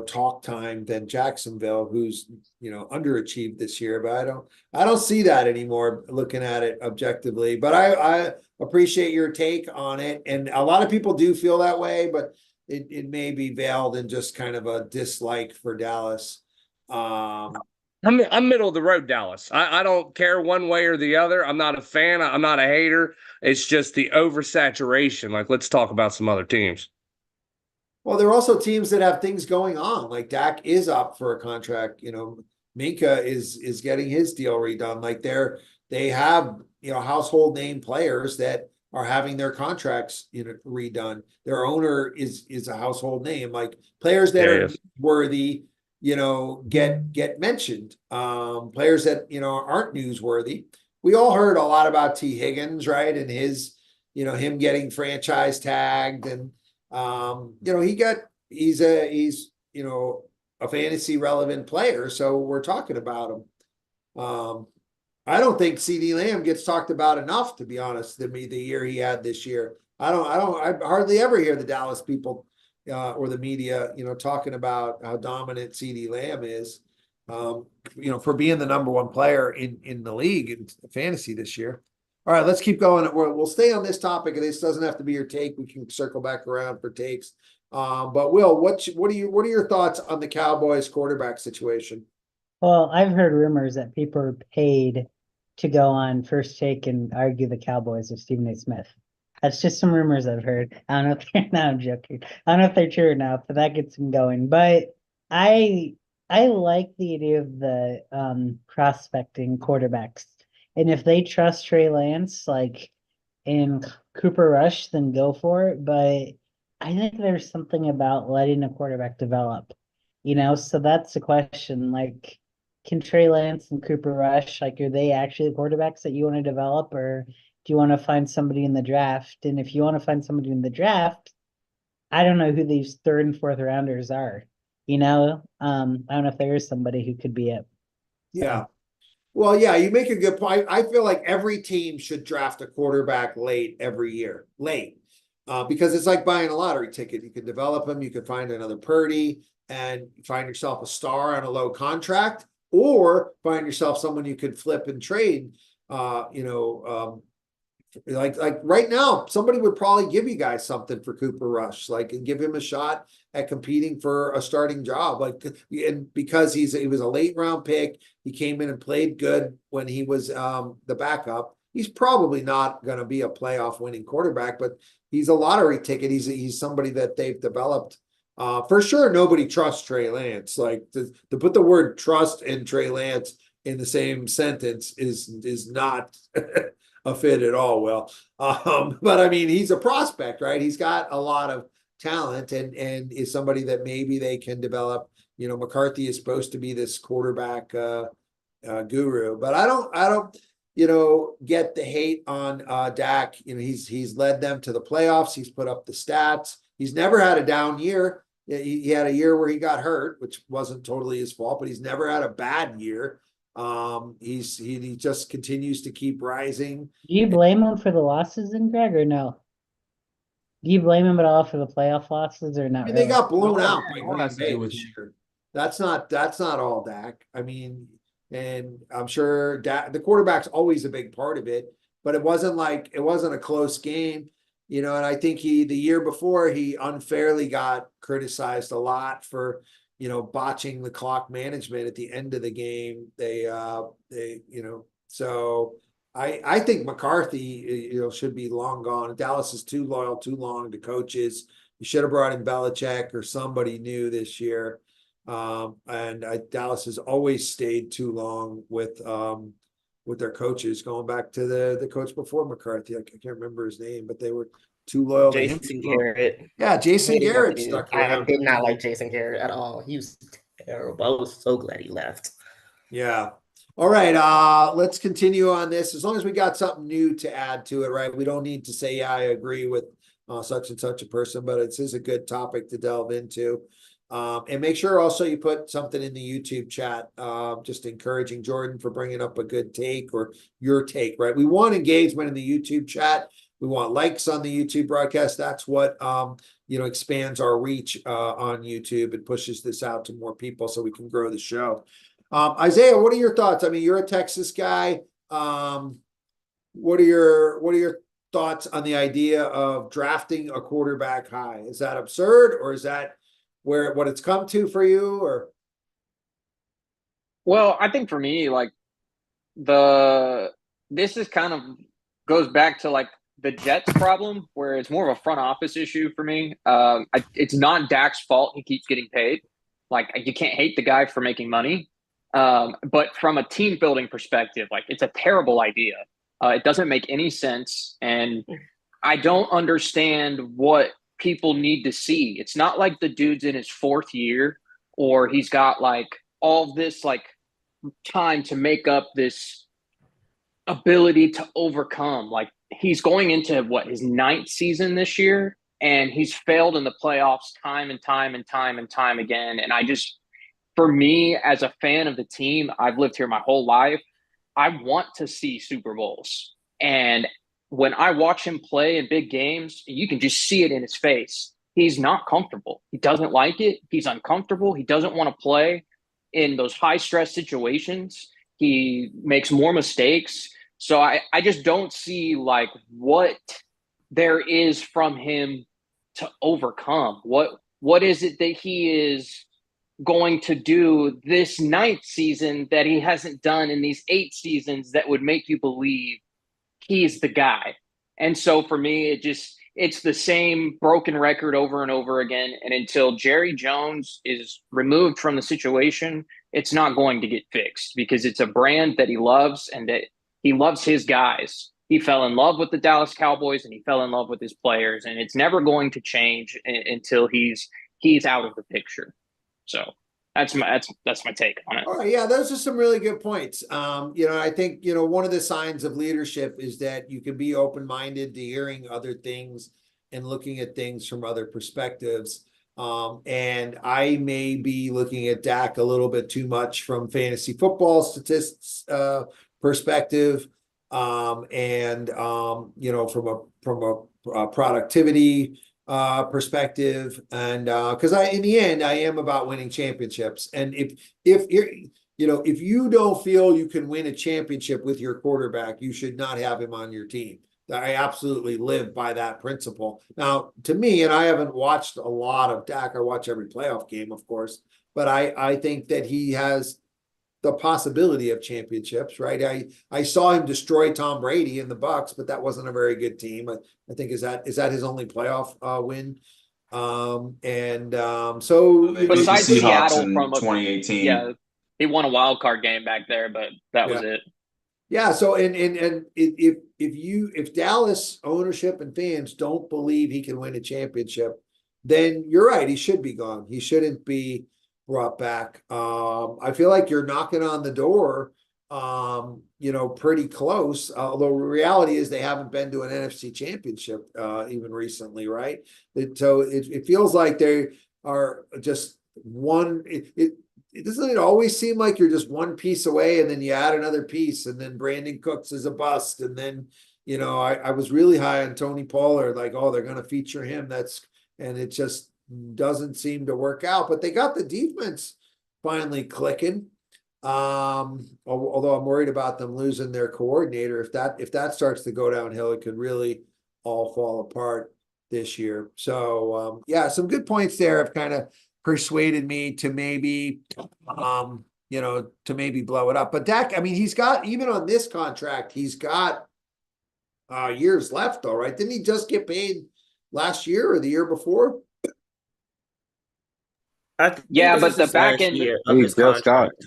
talk time than Jacksonville, who's, underachieved this year. But I don't see that anymore looking at it objectively. But I appreciate your take on it. And a lot of people do feel that way, but it may be veiled in just kind of a dislike for Dallas. I'm middle of the road, Dallas. I don't care one way or the other. I'm not a fan. I'm not a hater. It's just the oversaturation. Like, let's talk about some other teams. Well, there are also teams that have things going on. Like Dak is up for a contract. Minka is getting his deal redone. Like they have household name players that are having their contracts redone. Their owner is a household name. Like players that are worthy, get mentioned. Players that aren't newsworthy. We all heard a lot about T. Higgins, right? And his, him getting franchise tagged and he's a fantasy relevant player, so we're talking about him. I don't think CD Lamb gets talked about enough, to be honest. The year he had this year, I hardly ever hear the Dallas people or the media, talking about how dominant CD Lamb is, for being the number one player in the league in fantasy this year. All right, let's keep going. We'll stay on this topic, and this doesn't have to be your take. We can circle back around for takes. But Will, what are your thoughts on the Cowboys quarterback situation? Well, I've heard rumors that people are paid to go on First Take and argue the Cowboys with Stephen A. Smith. That's just some rumors I've heard. I don't know if they're I'm joking. I don't know if they're true or not, but that gets them going. But I like the idea of the prospecting quarterbacks. And if they trust Trey Lance, like in Cooper Rush, then go for it. But I think there's something about letting a quarterback develop, so that's the question. Like, can Trey Lance and Cooper Rush, like, are they actually the quarterbacks that you want to develop, or do you want to find somebody in the draft? And if you want to find somebody in the draft, I don't know who these third and fourth rounders are. I don't know if there is somebody who could be it. Yeah. Well, yeah, you make a good point. I feel like every team should draft a quarterback late every year, because it's like buying a lottery ticket. You can develop them, you can find another Purdy and find yourself a star on a low contract, or find yourself someone you could flip and trade. Like right now, somebody would probably give you guys something for Cooper Rush, like, and give him a shot at competing for a starting job. Like, and because he was a late round pick, he came in and played good when he was the backup. He's probably not going to be a playoff winning quarterback, but he's a lottery ticket. He's somebody that they've developed. For sure, nobody trusts Trey Lance. Like to put the word trust and Trey Lance in the same sentence is not a fit at all. Well, but I mean, he's a prospect, right? He's got a lot of talent and is somebody that maybe they can develop. McCarthy is supposed to be this quarterback guru, but I don't get the hate on Dak. He's led them to the playoffs. He's put up the stats. He's never had a down year. He had a year where he got hurt, which wasn't totally his fault, but he's never had a bad year. He just continues to keep rising. Do you blame him for the losses then, Greg, or no? Do you blame him at all for the playoff losses, or not? I mean, they got blown No, out by all Green has to Bay do with- this year. That's not all Dak. I mean, and I'm sure Dak, the quarterback's always a big part of it, but it wasn't a close game, and I think the year before he unfairly got criticized a lot for, botching the clock management at the end of the game. So I think McCarthy, should be long gone. Dallas is too loyal, too long to coaches. You should have brought in Belichick or somebody new this year. Dallas has always stayed too long with their coaches, going back to the coach before McCarthy. I can't remember his name, but they were too loyal. Jason Garrett. Yeah, Jason Hated that Garrett dude. stuck I around. did not like Jason Garrett at all. He was terrible. I was so glad he left. Yeah. All right. Let's continue on this. As long as we got something new to add to it, right? We don't need to say, yeah, I agree with such and such a person, but it is a good topic to delve into. And make sure also you put something in the YouTube chat, just encouraging Jordan for bringing up a good take or your take, right? We want engagement in the YouTube chat. We want likes on the YouTube broadcast. That's what, expands our reach on YouTube and pushes this out to more people so we can grow the show. Isaiah, what are your thoughts? I mean, you're a Texas guy. What are your thoughts on the idea of drafting a quarterback high? Is that absurd, or is that what it's come to for you? Or well, I think for me, like this is kind of goes back to like the Jets problem, where it's more of a front office issue for me. It's not Dak's fault he keeps getting paid. Like, you can't hate the guy for making money. But from a team building perspective, like, it's a terrible idea. It doesn't make any sense. And I don't understand what people need to see. It's not like the dude's in his 4th year or he's got like all this like time to make up this ability to overcome. Like, he's going into his 9th season this year, and he's failed in the playoffs time and time and time and time again. And for me, as a fan of the team, I've lived here my whole life. I want to see Super Bowls. And when I watch him play in big games, you can just see it in his face. He's not comfortable. He doesn't like it. He's uncomfortable. He doesn't want to play in those high stress situations. He makes more mistakes. So I just don't see like what there is from him to overcome. What is it that he is going to do this 9th season that he hasn't done in these 8 seasons that would make you believe he's the guy? And so for me, it's the same broken record over and over again. And until Jerry Jones is removed from the situation, it's not going to get fixed, because it's a brand that he loves and that he loves his guys. He fell in love with the Dallas Cowboys and he fell in love with his players, and it's never going to change until he's out of the picture. So that's my take on it. All right, yeah, those are some really good points. I think, one of the signs of leadership is that you can be open-minded to hearing other things and looking at things from other perspectives. And I may be looking at Dak a little bit too much from fantasy football statistics perspective, and from a productivity perspective, and because in the end I am about winning championships. And if you don't feel you can win a championship with your quarterback, you should not have him on your team. I absolutely live by that principle. Now, to me, and I haven't watched a lot of Dak, I watch every playoff game, of course, but I think that he has the possibility of championships, right? I saw him destroy Tom Brady in the Bucs, but that wasn't a very good team. I think is that his only playoff win. So besides Seattle from 2018, yeah, he won a wild card game back there, but that was it. Yeah. So and if Dallas ownership and fans don't believe he can win a championship, then you're right. He should be gone. He shouldn't be brought back. I feel like you're knocking on the door, pretty close. Although reality is they haven't been to an NFC championship even recently, right? So it feels like they are just one. It doesn't always seem like you're just one piece away, and then you add another piece, and then Brandon Cooks is a bust, and then I was really high on Tony Pollard, like, oh, they're going to feature him. And it just doesn't seem to work out. But they got the defense finally clicking. Although I'm worried about them losing their coordinator. If that starts to go downhill, it could really all fall apart this year. So some good points there have kind of persuaded me to maybe blow it up. But Dak, I mean, he's got, even on this contract, he's got years left though, right? Didn't he just get paid last year or the year before? Yeah, but the back end of his contract.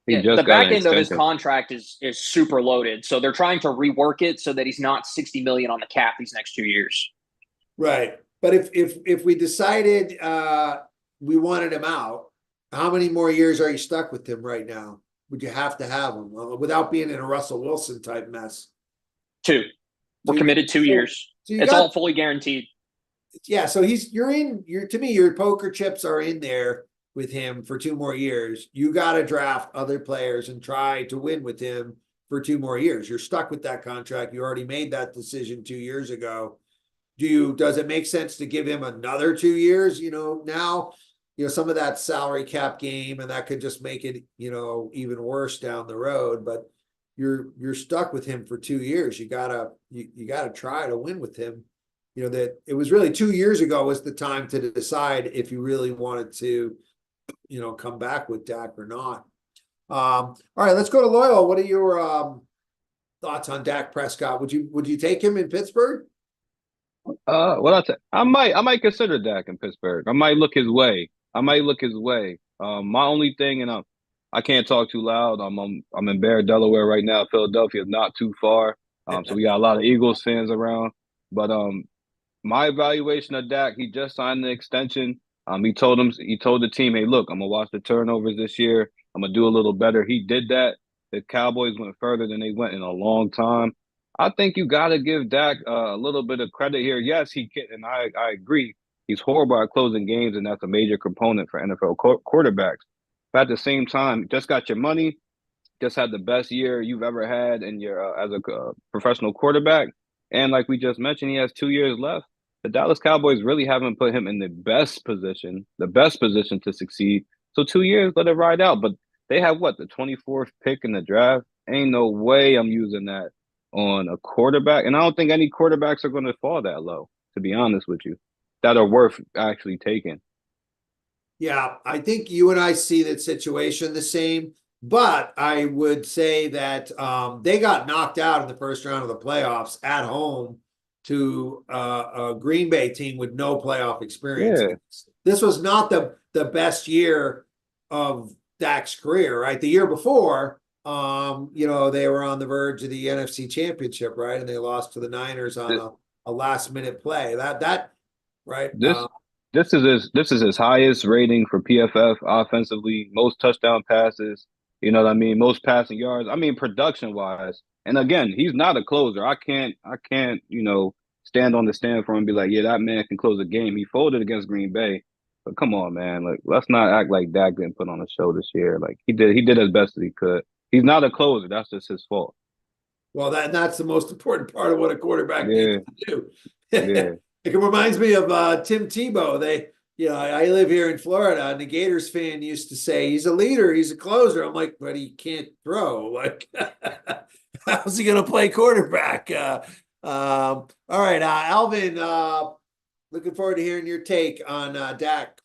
The back end of his contract is super loaded. So they're trying to rework it so that he's not $60 million on the cap these next 2 years. Right. But if we decided we wanted him out, how many more years are you stuck with him right now? Would you have to have him without being in a Russell Wilson type mess? 2. We're committed 2 years. So it's all fully guaranteed. Yeah, so to me, your poker chips are in there with him for 2 more years. You got to draft other players and try to win with him for 2 more years. You're stuck with that contract. You already made that decision 2 years ago. Does it make sense to give him another 2 years? Now, some of that salary cap game, and that could just make it, even worse down the road. But you're stuck with him for 2 years. You gotta try to win with him. That it was really 2 years ago was the time to decide if you really wanted to, come back with Dak or not. All right, let's go to Loyal. What are your thoughts on Dak Prescott? Would you take him in Pittsburgh? I might consider Dak in Pittsburgh. I might look his way. My only thing, and I can't talk too loud. I'm in Bear, Delaware right now. Philadelphia is not too far. So we got a lot of Eagles fans around. But my evaluation of Dak, he just signed the extension. He told the team, hey, look, I'm gonna watch the turnovers this year. I'm gonna do a little better. He did that. The Cowboys went further than they went in a long time. I think you got to give Dak a little bit of credit here. Yes, he can, and I agree. He's horrible at closing games, and that's a major component for NFL quarterbacks. But at the same time, just got your money, just had the best year you've ever had in your as a professional quarterback, and like we just mentioned, he has 2 years left. The Dallas Cowboys really haven't put him in the best position to succeed. So 2 years, let it ride out. But they have what, the 24th pick in the draft? Ain't no way I'm using that on a quarterback. And I don't think any quarterbacks are going to fall that low, to be honest with you, that are worth actually taking. Yeah, I think you and I see that situation the same, but I would say that they got knocked out in the first round of the playoffs at home to a Green Bay team with no playoff experience. Yeah. This was not the best year of Dak's career, right? The year before, they were on the verge of the NFC Championship, right? And they lost to the Niners on a last minute play. That right. This is his highest rating for PFF offensively, most touchdown passes, you know what I mean, most passing yards. I mean, production wise. And again, he's not a closer. I can't, stand on the stand for him and be like, yeah, that man can close a game. He folded against Green Bay. But come on, man. Like, let's not act like Dak didn't put on a show this year. Like he did as best as he could. He's not a closer. That's just his fault. Well, that's the most important part of what a quarterback needs to do. Yeah. It reminds me of Tim Tebow. I live here in Florida, and the Gators fan used to say, he's a leader, he's a closer. I'm like, but he can't throw. Like, how's he going to play quarterback? All right, Alvin, looking forward to hearing your take on Dak.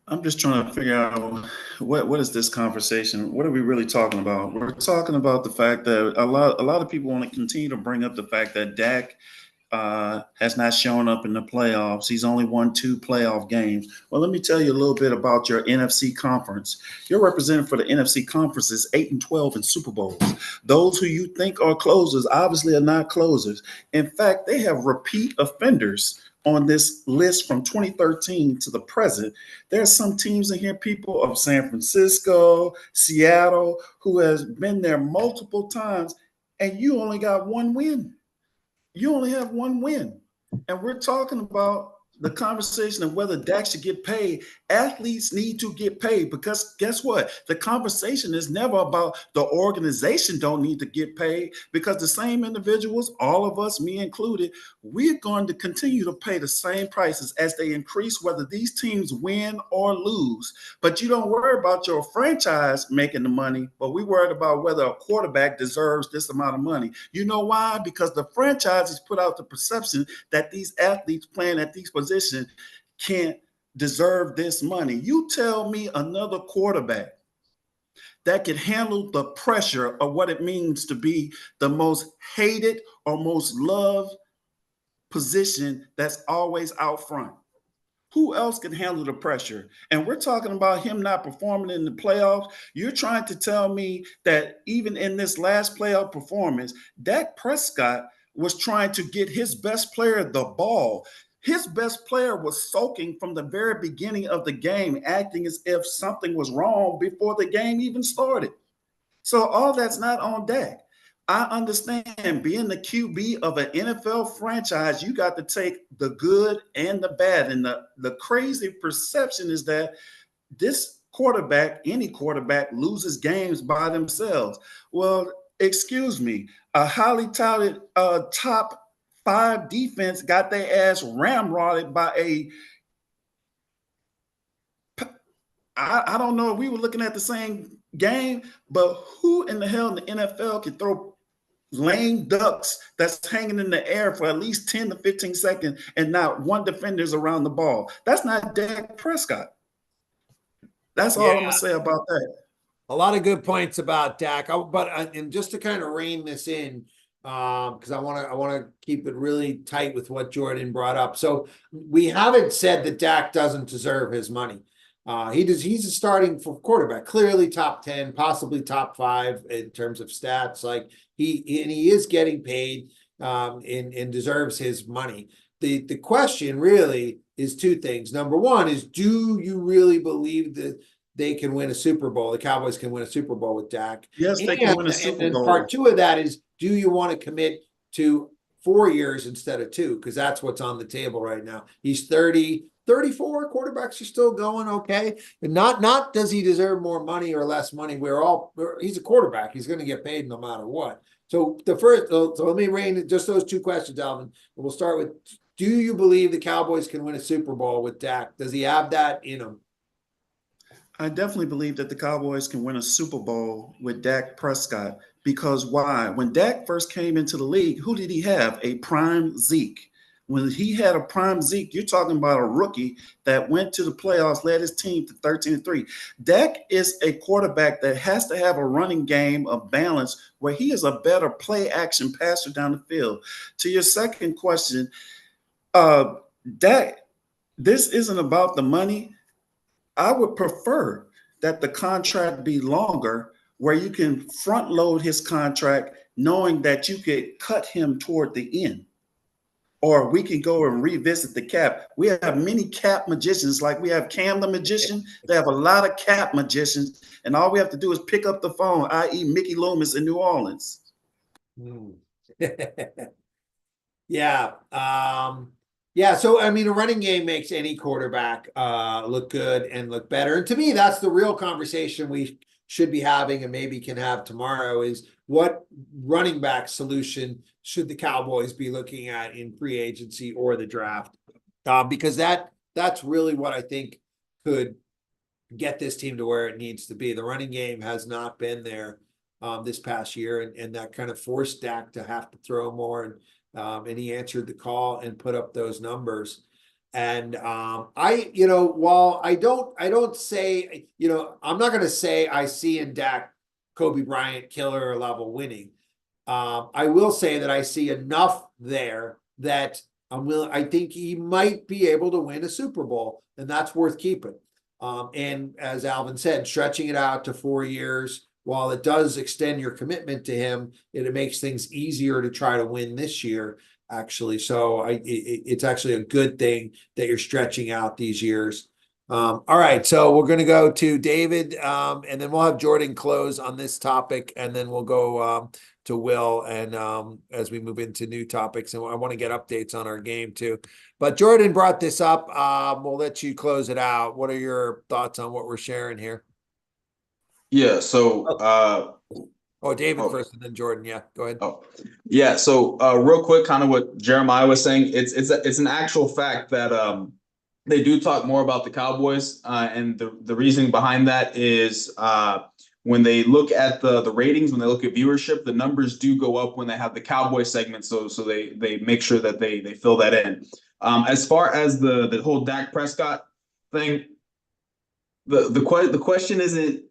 I'm just trying to figure out what is this conversation? What are we really talking about? We're talking about the fact that a lot of people want to continue to bring up the fact that Dak has not shown up in the playoffs. He's only won 2 playoff games. Well, let me tell you a little bit about your NFC conference. Your representative for the NFC conference is 8-12 in Super Bowls. Those who you think are closers obviously are not closers. In fact, they have repeat offenders on this list from 2013 to the present. There's some teams in here, people of San Francisco, Seattle, who has been there multiple times, and you only got 1 win. You only have 1 win. And we're talking about the conversation of whether Dak should get paid. Athletes need to get paid because guess what? The conversation is never about the organization don't need to get paid because the same individuals, all of us, me included, we're going to continue to pay the same prices as they increase, whether these teams win or lose. But you don't worry about your franchise making the money, but we worried about whether a quarterback deserves this amount of money. You know why? Because the franchises put out the perception that these athletes playing at these positions can't deserve this money. You tell me another quarterback that can handle the pressure of what it means to be the most hated or most loved position that's always out front. Who else can handle the pressure? And we're talking about him not performing in the playoffs. You're trying to tell me that even in this last playoff performance, Dak Prescott was trying to get his best player the ball. His best player was sulking from the very beginning of the game, acting as if something was wrong before the game even started. So all that's not on Dak. I understand being the QB of an NFL franchise, you got to take the good and the bad. And the crazy perception is that this quarterback, any quarterback, loses games by themselves. Well, excuse me, a highly touted top 5 defense got their ass ramrodded by I don't know if we were looking at the same game, but who in the hell in the NFL can throw lame ducks that's hanging in the air for at least 10 to 15 seconds and not one defender's around the ball? That's not Dak Prescott. That's all I'm going to say about that. A lot of good points about Dak, and just to kind of rein this in, because I want to keep it really tight with what Jordan brought up. So we haven't said that Dak doesn't deserve his money. He does. He's a starting for quarterback, clearly top 10, possibly top 5 in terms of stats. Like he is getting paid, and deserves his money. The question really is two things. Number one is, do you really believe that they can win a Super Bowl? The Cowboys can win a Super Bowl with Dak. Yes, they can win a Super Bowl. And part two of that is, do you want to commit to 4 years instead of 2? Because that's what's on the table right now. He's 30, 34. Quarterbacks are still going okay. And not does he deserve more money or less money. He's a quarterback. He's going to get paid no matter what. So so let me rein just those 2 questions, Alvin. We'll start with, do you believe the Cowboys can win a Super Bowl with Dak? Does he have that in him? I definitely believe that the Cowboys can win a Super Bowl with Dak Prescott. Because why? When Dak first came into the league, who did he have? A prime Zeke. When he had a prime Zeke, you're talking about a rookie that went to the playoffs, led his team to 13-3. Dak is a quarterback that has to have a running game of balance where he is a better play action passer down the field. To your second question, Dak, this isn't about the money. I would prefer that the contract be longer, where you can front load his contract knowing that you could cut him toward the end. Or we can go and revisit the cap. We have many cap magicians, like we have Cam the magician. They have a lot of cap magicians, and all we have to do is pick up the phone, i.e. Mickey Loomis in New Orleans. Yeah. Yeah, so I mean, a running game makes any quarterback look good and look better. And to me, that's the real conversation we should be having, and maybe can have tomorrow, is what running back solution should the Cowboys be looking at in free agency or the draft? Because that's really what I think could get this team to where it needs to be. The running game has not been there this past year, and that kind of forced Dak to have to throw more, and he answered the call and put up those numbers. And while I don't say, I'm not going to say I see in Dak Kobe Bryant killer level winning. I will say that I see enough there that I think he might be able to win a Super Bowl, and that's worth keeping. And as Alvin said, stretching it out to 4 years, while it does extend your commitment to him, it makes things easier to try to win this year, actually. So it's actually a good thing that you're stretching out these years. All right, so we're going to go to David, and then we'll have Jordan close on this topic, and then we'll go to Will, and as we move into new topics, and I want to get updates on our game too. But Jordan brought this up. We'll let you close it out. What are your thoughts on what we're sharing here? Yeah, so David first, and then Jordan. Yeah, go ahead. Yeah, so real quick, kind of what Jeremiah was saying, it's an actual fact that they do talk more about the Cowboys, and the reasoning behind that is when they look at the ratings, when they look at viewership, the numbers do go up when they have the Cowboy segment, so they make sure that they fill that in. As far as the whole Dak Prescott thing, the question isn't,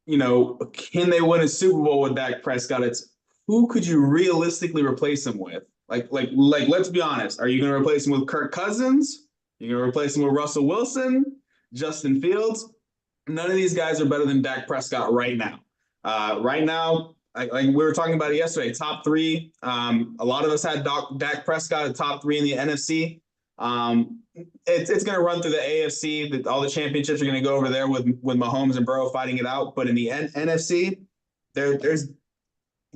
can they win a Super Bowl with Dak Prescott? It's, who could you realistically replace him with? Like, let's be honest. Are you going to replace him with Kirk Cousins? You're going to replace him with Russell Wilson, Justin Fields? None of these guys are better than Dak Prescott right now. Right now, like we were talking about it yesterday, top 3. A lot of us had Dak Prescott at top 3 in the NFC. It's going to run through the AFC. All the championships are going to go over there with Mahomes and Burrow fighting it out. But in the NFC, there's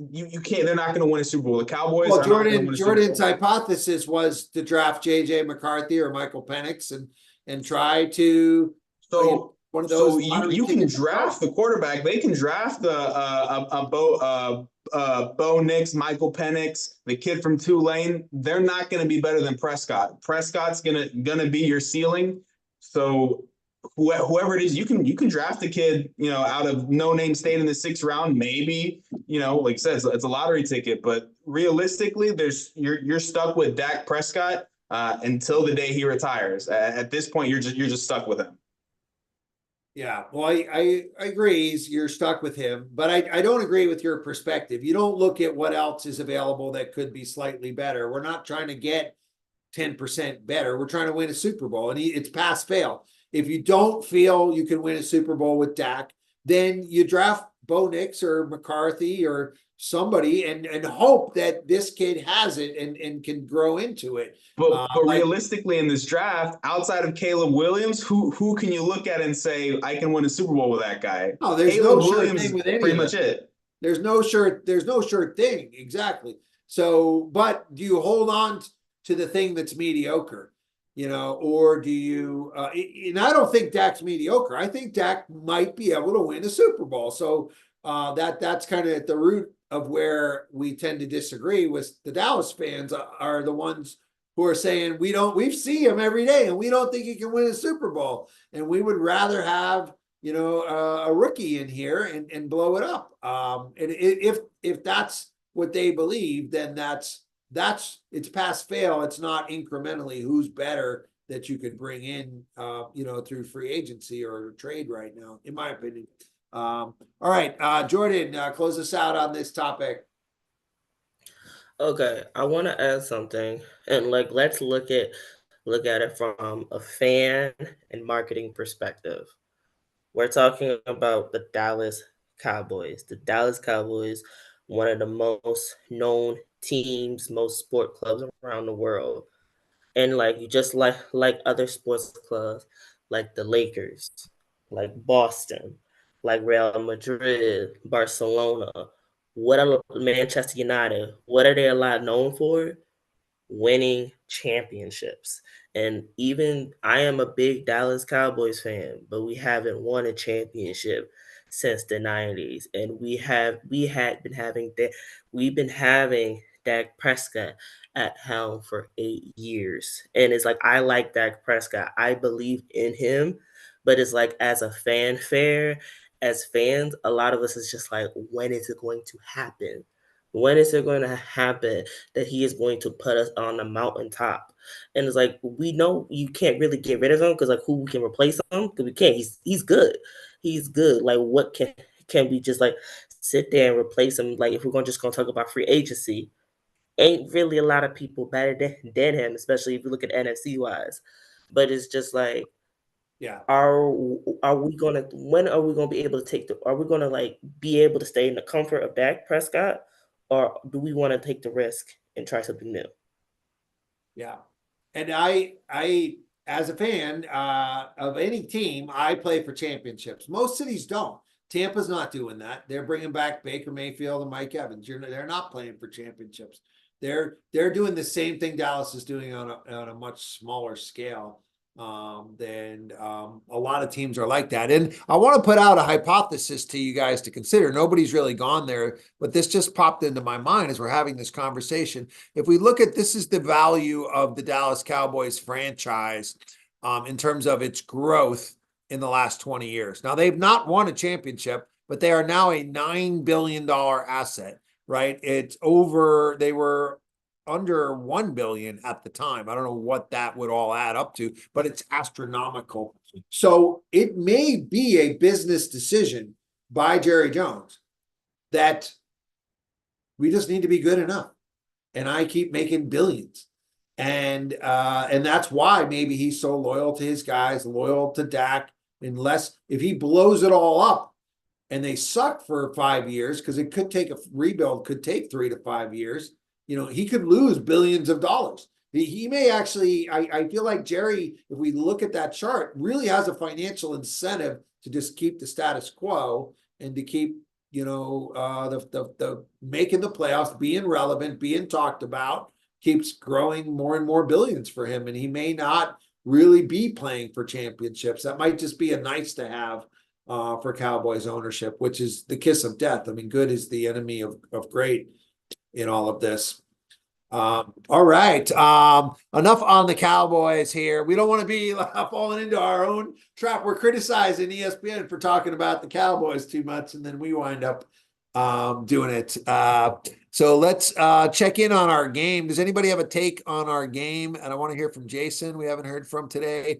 you can't. They're not going to win a Super Bowl. The Cowboys. Well, Jordan's hypothesis was to draft JJ McCarthy or Michael Penix and try to. So one of those. So you can draft the quarterback. They can draft Bo Nix, Michael Penix, the kid from Tulane. They're not going to be better than Prescott. Prescott's gonna be your ceiling. So whoever it is, you can draft a kid, out of no-name state in the 6th round. Maybe, like I said, it's a lottery ticket. But realistically, you're stuck with Dak Prescott until the day he retires. At this point, you're just stuck with him. Yeah, well, I agree. You're stuck with him, but I don't agree with your perspective. You don't look at what else is available that could be slightly better. We're not trying to get 10% better. We're trying to win a Super Bowl, and it's pass fail. If you don't feel you can win a Super Bowl with Dak, then you draft Bo Nix or McCarthy or somebody and hope that this kid has it and can grow into it. But realistically, in this draft, outside of Caleb Williams, who can you look at and say I can win a Super Bowl with that guy? No, there's Caleb no sure Williams thing with is any pretty of much them. it. There's no sure thing. Exactly. So, but do you hold on to the thing that's mediocre, or do you, and I don't think Dak's mediocre. I think Dak might be able to win a Super Bowl. So that's kind of at the root of where we tend to disagree with the Dallas fans are the ones who are saying we see him every day and we don't think he can win a Super Bowl. And we would rather have a rookie in here and blow it up. And if that's what they believe, then that's it's pass fail. It's not incrementally who's better that you could bring in, through free agency or trade right now, in my opinion. All right, Jordan, close us out on this topic. Okay, I want to add something, and let's look at it from a fan and marketing perspective. We're talking about the Dallas Cowboys. The Dallas Cowboys, one of the most known teams, most sport clubs around the world. And you just like other sports clubs, like the Lakers, like Boston, like Real Madrid, Barcelona, what are Manchester United? What are they a lot known for? Winning championships. And even I am a big Dallas Cowboys fan, but we haven't won a championship since the 90s. And we've been having Dak Prescott at helm for 8 years. And it's I like Dak Prescott. I believe in him, but it's as a fanfare, as fans, a lot of us is just when is it going to happen? When is it going to happen that he is going to put us on the mountaintop? And it's we know you can't really get rid of him because who can replace him? Because we can't. He's good. He's good. What can we just sit there and replace him? If we're just gonna talk about free agency, ain't really a lot of people better than him, especially if you look at NFC wise. But it's just yeah. Are we gonna? When are we gonna be able to are we gonna be able to stay in the comfort of Dak Prescott, or do we want to take the risk and try something new? Yeah, and I as a fan of any team, I play for championships. Most cities don't. Tampa's not doing that. They're bringing back Baker Mayfield and Mike Evans. They're not playing for championships. They're doing the same thing Dallas is doing on a much smaller scale. Than a lot of teams are like that. And I want to put out a hypothesis to you guys to consider. Nobody's really gone there, but this just popped into my mind as we're having this conversation. If we look at this is the value of the Dallas Cowboys franchise in terms of its growth in the last 20 years. Now, they've not won a championship, but they are now a $9 billion asset, right? It's over, they were under 1 billion at the time. I don't know what that would all add up to, but it's astronomical. So it may be a business decision by Jerry Jones that we just need to be good enough. And I keep making billions. And that's why maybe he's so loyal to his guys, loyal to Dak, unless if he blows it all up and they suck for 5 years, because it could take a rebuild, could take 3 to 5 years. He could lose billions of dollars. He may actually, I feel like Jerry, if we look at that chart, really has a financial incentive to just keep the status quo and to keep, the making the playoffs, being relevant, being talked about, keeps growing more and more billions for him. And he may not really be playing for championships. That might just be a nice to have for Cowboys ownership, which is the kiss of death. I mean, good is the enemy of great in all of this. All right. Enough on the Cowboys here. We don't want to be falling into our own trap. We're criticizing ESPN for talking about the Cowboys too much, and then we wind up doing it. So let's check in on our game. Does anybody have a take on our game? And I want to hear from Jason. We haven't heard from today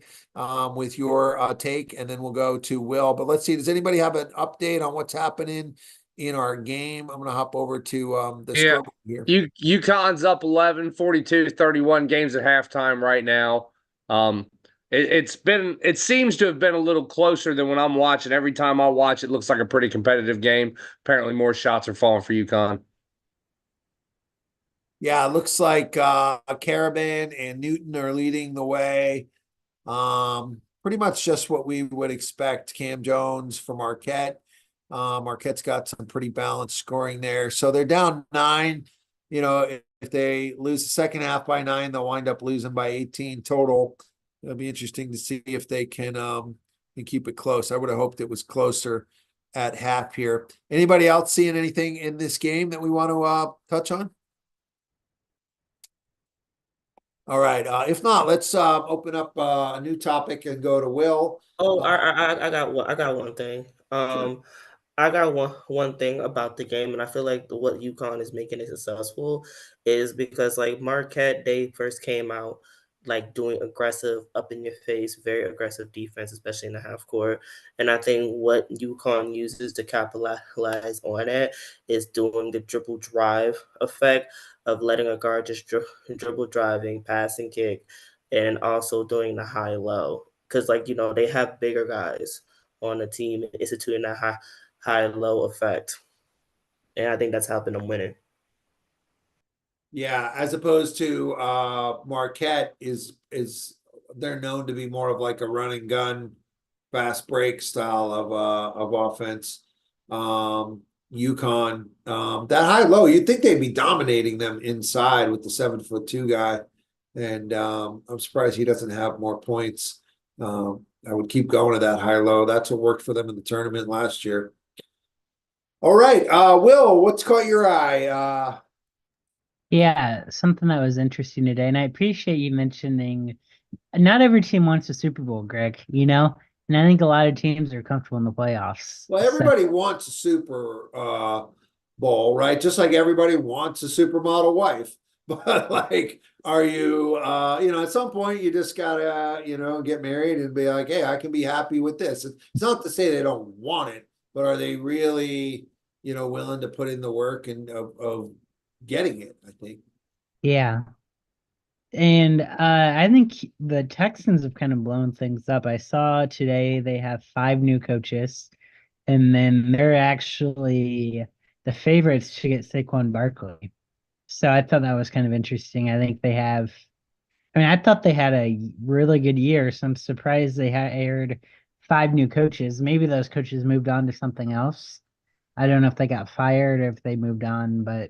with your take, and then we'll go to Will. But let's see. Does anybody have an update on what's happening in our game? I'm going to hop over to the scoreboard here. UConn's up 11, 42, 31 games at halftime right now. It seems to have been a little closer than when I'm watching. Every time I watch, it looks like a pretty competitive game. Apparently more shots are falling for UConn. Yeah, it looks like Caravan and Newton are leading the way. Pretty much just what we would expect. Cam Jones from Marquette. Marquette's got some pretty balanced scoring there. So they're down 9. You know, if they lose the second half by 9, they'll wind up losing by 18 total. It'll be interesting to see if they can keep it close. I would have hoped it was closer at half here. Anybody else seeing anything in this game that we want to touch on? All right. If not, let's open up a new topic and go to Will. Oh, I got one thing. Sure. I got one thing about the game, and I feel like what UConn is making it successful is because like Marquette, they first came out like doing aggressive, up in your face, very aggressive defense, especially in the half court. And I think what UConn uses to capitalize on it is doing the dribble drive effect of letting a guard just dribble driving, pass and kick, and also doing the high low. Because like, you know, they have bigger guys on the team instituting that high low effect. And I think that's helping them winning. Yeah, as opposed to Marquette is they're known to be more of like a run and gun, fast break style of offense. UConn, that high low, you'd think they'd be dominating them inside with the 7'2" guy. And I'm surprised he doesn't have more points. I would keep going to that high low. That's what worked for them in the tournament last year. All right, Will, what's caught your eye? Yeah, something that was interesting today, and I appreciate you mentioning not every team wants a Super Bowl, Greg, you know? And I think a lot of teams are comfortable in the playoffs. Well, everybody wants a Super Bowl, right? Just like everybody wants a supermodel wife. But like, are you, at some point you just gotta, get married and be like, hey, I can be happy with this. It's not to say they don't want it, but are they really, willing to put in the work and of getting it, I think. Yeah. And I think the Texans have kind of blown things up. I saw today they have 5 new coaches, and then they're actually the favorites to get Saquon Barkley. So I thought that was kind of interesting. I thought they had a really good year, so I'm surprised they hired 5 new coaches. Maybe those coaches moved on to something else. I don't know if they got fired or if they moved on, but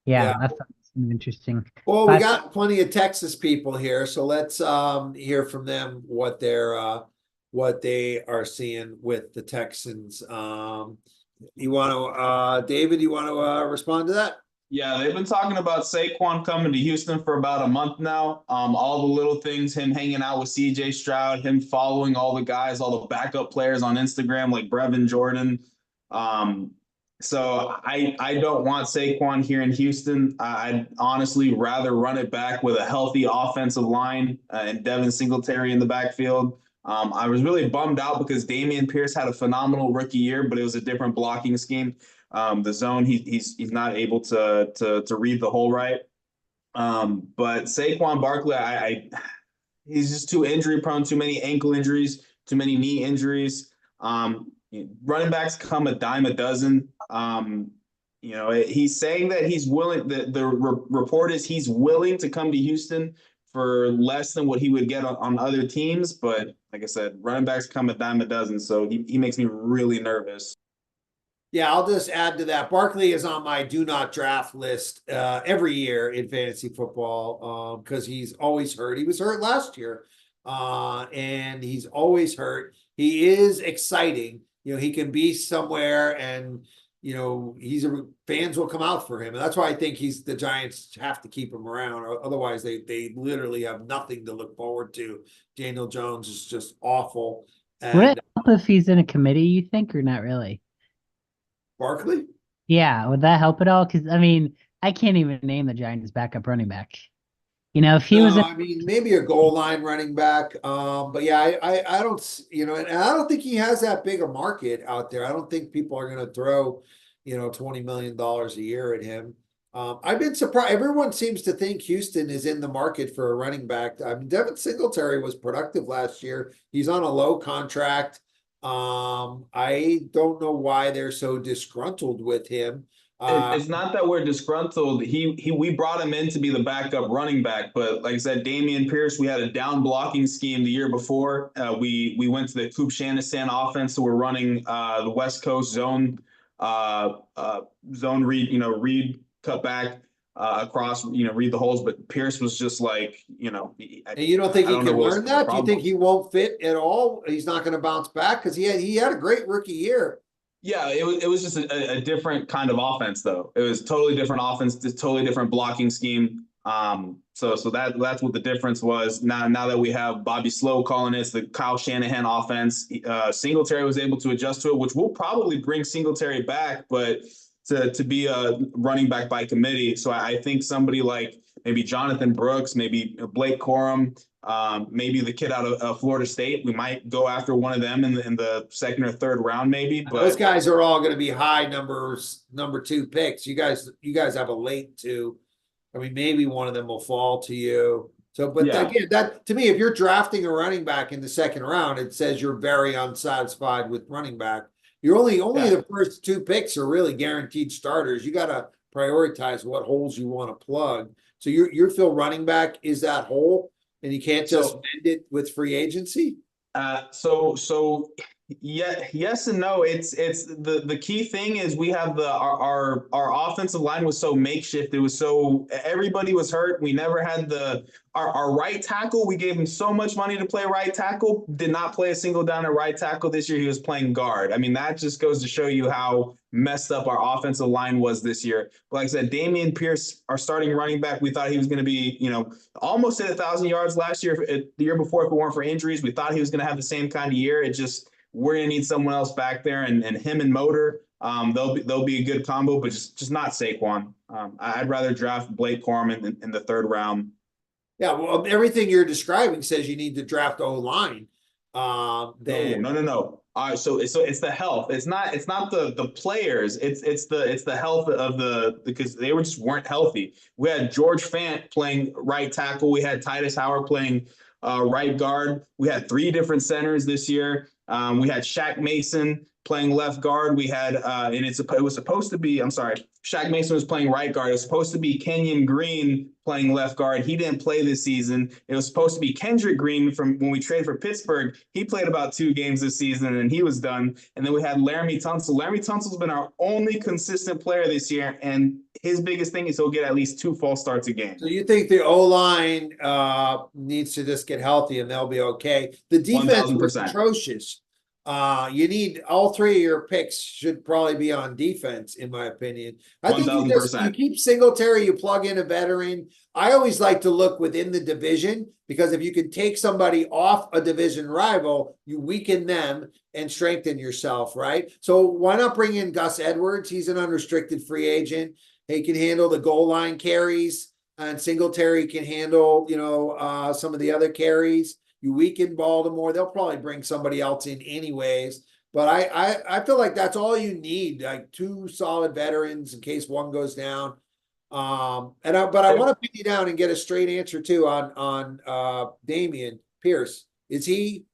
yeah. I thought it was interesting. Well, we got plenty of Texas people here, so let's hear from them what they are seeing with the Texans. You want to, David? You want to respond to that? Yeah, they've been talking about Saquon coming to Houston for about a month now. All the little things, him hanging out with CJ Stroud, him following all the guys, all the backup players on Instagram like Brevin Jordan. So I don't want Saquon here in Houston. I'd honestly rather run it back with a healthy offensive line and Devin Singletary in the backfield. I was really bummed out because Dameon Pierce had a phenomenal rookie year, but it was a different blocking scheme. The zone, he's not able to read the hole right. But Saquon Barkley, he's just too injury prone, too many ankle injuries, too many knee injuries. Running backs come a dime a dozen. He's saying that he's willing. The report is he's willing to come to Houston for less than what he would get on other teams. But like I said, running backs come a dime a dozen. So he makes me really nervous. Yeah, I'll just add to that. Barkley is on my do not draft list every year in fantasy football because he's always hurt. He was hurt last year, and he's always hurt. He is exciting. He can be somewhere, and fans will come out for him, and that's why I think the Giants have to keep him around. Otherwise, they literally have nothing to look forward to. Daniel Jones is just awful. Would it help if he's in a committee, you think, or not really? Barkley? Yeah, would that help at all? Because I mean, I can't even name the Giants' backup running back. You know, if he was No, I mean maybe a goal line running back. But yeah, I don't and I don't think he has that big a market out there. I don't think people are going to throw, $20 million a year at him. I've been surprised. Everyone seems to think Houston is in the market for a running back. I mean, Devin Singletary was productive last year. He's on a low contract. I don't know why they're so disgruntled with him. It's not that we're disgruntled. We brought him in to be the backup running back, but like I said, Damian Pierce, we had a down blocking scheme the year before. We went to the Coop Shanistan offense, so we're running the West Coast zone read, read cut back across, read the holes. But Pierce was just like, And you don't think I he don't know can what was learn the that? Do you think problem. he won't fit at all? He's not going to bounce back because he had a great rookie year. Yeah, it was just a different kind of offense, though. It was totally different offense, just totally different blocking scheme. So that's what the difference was. Now that we have Bobby Slow calling it, it's the Kyle Shanahan offense. Singletary was able to adjust to it, which will probably bring Singletary back, but to be a running back by committee. So I think somebody like maybe Jonathan Brooks, maybe Blake Corum, maybe the kid out of Florida State. We might go after one of them in the second or third round, maybe. But those guys are all going to be high number two picks. You guys have a late two. I mean, maybe one of them will fall to you. So, but yeah, again, that to me, if you're drafting a running back in the second round, it says you're very unsatisfied with running back. You're only Yeah. the first two picks are really guaranteed starters. You got to prioritize what holes you want to plug. So you feel running back is that hole, and you can't just end it with free agency. So yeah, yes and no. It's the key thing is we have our offensive line was so makeshift. It was so everybody was hurt. We never had our right tackle. We gave him so much money to play right tackle. Did not play a single down at right tackle this year. He was playing guard. I mean, that just goes to show you how messed up our offensive line was this year. But like I said, Damian Pierce, our starting running back, we thought he was going to be, almost hit 1,000 yards last year. The year before, if it weren't for injuries, we thought he was going to have the same kind of year. It just we're going to need someone else back there, and him and Motor, they'll be a good combo, but just not Saquon. I'd rather draft Blake Corum in the third round. Yeah, well, everything you're describing says you need to draft O-line. Then no. So it's the health. It's not the players. It's the health of because they weren't healthy. We had George Fant playing right tackle. We had Titus Howard playing right guard. We had three different centers this year. We had Shaq Mason playing left guard. We had it was supposed to be. I'm sorry, Shaq Mason was playing right guard. It was supposed to be Kenyon Green playing left guard. He didn't play this season. It was supposed to be Kendrick Green from when we traded for Pittsburgh. He played about 2 games this season and he was done. And then we had Laramie Tunsil. Laramie Tunsil's been our only consistent player this year, and his biggest thing is he'll get at least 2 false starts a game. So you think the O-line needs to just get healthy and they'll be okay? The defense was 1000%. atrocious. You need all 3 of your picks should probably be on defense, in my opinion. I think you keep Singletary, you plug in a veteran. I always like to look within the division, because if you can take somebody off a division rival, you weaken them and strengthen yourself, right? So why not bring in Gus Edwards? He's an unrestricted free agent. He can handle the goal line carries, and Singletary can handle, some of the other carries. You weaken Baltimore, they'll probably bring somebody else in anyways. But I feel like that's all you need, like 2 solid veterans in case one goes down. But I want to pin you down and get a straight answer too on Damian Pierce. Is he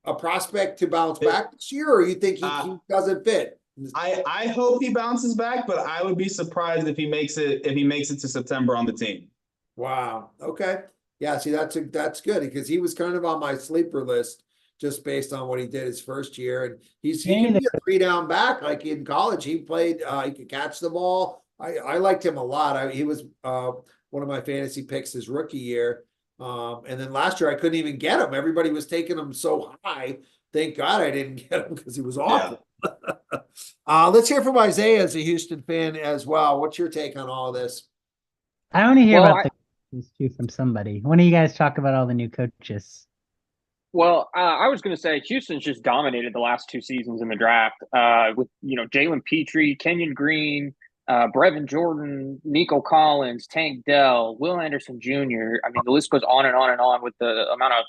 a prospect to bounce back this year, or you think he doesn't fit? I hope he bounces back, but I would be surprised if he makes it to September on the team. Wow. Okay. Yeah, see, that's good, because he was kind of on my sleeper list just based on what he did his first year. And he can be a 3-down back. Like in college, he played, he could catch the ball. I liked him a lot. He was one of my fantasy picks his rookie year. And then last year I couldn't even get him. Everybody was taking him so high. Thank God I didn't get him, because he was awful. Yeah. Let's hear from Isaiah as a Houston fan as well. What's your take on all this? I want to hear about the coaches too from somebody. When do you guys talk about all the new coaches? Well, I was going to say Houston's just dominated the last two seasons in the draft with, Jalen Petrie, Kenyon Green, Brevin Jordan, Nico Collins, Tank Dell, Will Anderson Jr. I mean, the list goes on and on and on with the amount of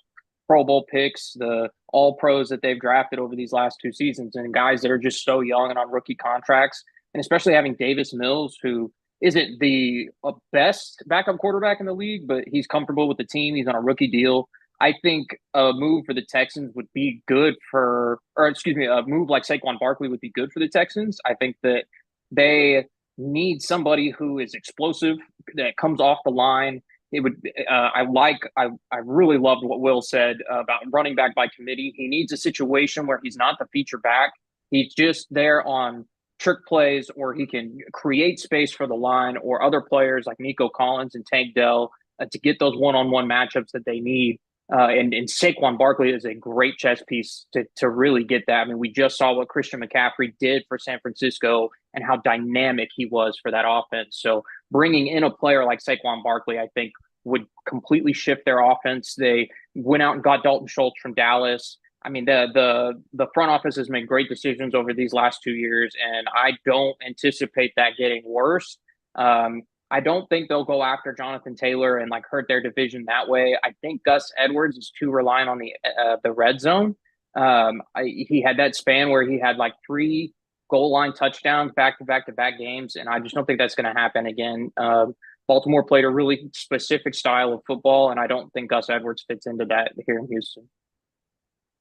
Pro Bowl picks, the all pros that they've drafted over these last two seasons, and guys that are just so young and on rookie contracts. And especially having Davis Mills, who isn't the best backup quarterback in the league, but he's comfortable with the team. He's on a rookie deal. I think a move for the Texans would be good a move like Saquon Barkley would be good for the Texans. I think that they need somebody who is explosive, that comes off the line. It would. I really loved what Will said about running back by committee. He needs a situation where he's not the feature back. He's just there on trick plays, or he can create space for the line or other players like Nico Collins and Tank Dell to get those one-on-one matchups that they need. And Saquon Barkley is a great chess piece to really get that. I mean, we just saw what Christian McCaffrey did for San Francisco and how dynamic he was for that offense. So bringing in a player like Saquon Barkley, I think, would completely shift their offense. They went out and got Dalton Schultz from Dallas. I mean, the front office has made great decisions over these last 2 years, and I don't anticipate that getting worse. I don't think they'll go after Jonathan Taylor and hurt their division that way. I think Gus Edwards is too reliant on the red zone. He had that span where he had 3 goal line touchdowns back to back games, and I just don't think that's going to happen again. Baltimore played a really specific style of football, and I don't think Gus Edwards fits into that here in Houston.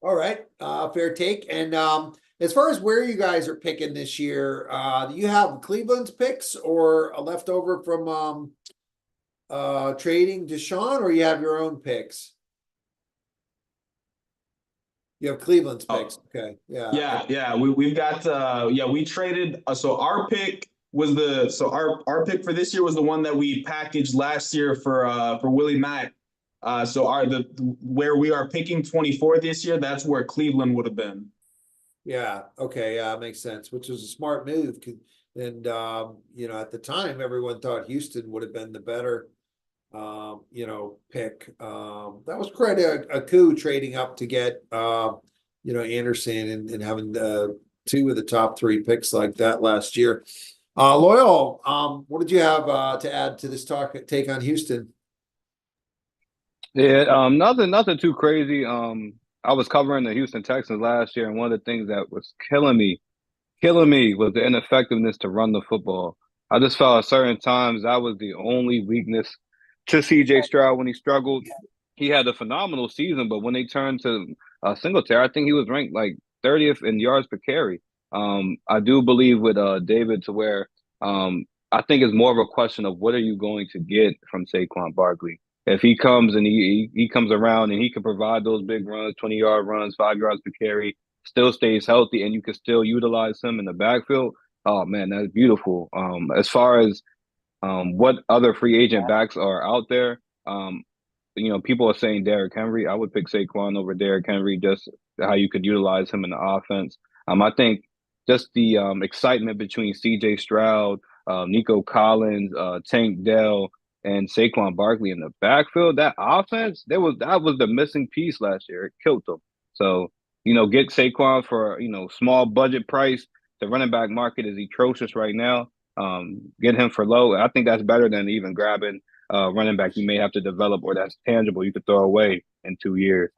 All right, fair take. And as far as where you guys are picking this year, do you have Cleveland's picks or a leftover from trading Deshaun, or you have your own picks? You have Cleveland's picks. Okay. Yeah. We've got we traded. So our pick was our pick for this year was the one that we packaged last year for Willie Mack. So where we are picking 24 this year, that's where Cleveland would have been. Yeah. Okay. Yeah, makes sense. Which was a smart move. And at the time, everyone thought Houston would have been the better, pick. That was quite a coup trading up to get, Anderson and having 2 of the top 3 picks like that last year. Loyal, what did you have to add to this take on Houston? Yeah, nothing too crazy. I was covering the Houston Texans last year, and one of the things that was killing me was the ineffectiveness to run the football. I just felt at certain times that was the only weakness to CJ Stroud when he struggled. He had a phenomenal season, but when they turned to Singletary, I think he was ranked 30th in yards per carry. I do believe with David to where I think it's more of a question of what are you going to get from Saquon Barkley. If he comes and he comes around and he can provide those big runs, 20-yard runs, 5 yards per carry, still stays healthy, and you can still utilize him in the backfield, oh man, that's beautiful. As far as what other free agent backs are out there, people are saying Derrick Henry. I would pick Saquon over Derrick Henry, just how you could utilize him in the offense. I think just the excitement between CJ Stroud, Nico Collins, Tank Dell, and Saquon Barkley in the backfield, that offense, that was the missing piece last year. It killed them. So, get Saquon for, small budget price. The running back market is atrocious right now. Get him for low. I think that's better than even grabbing running back you may have to develop or that's tangible you could throw away in 2 years.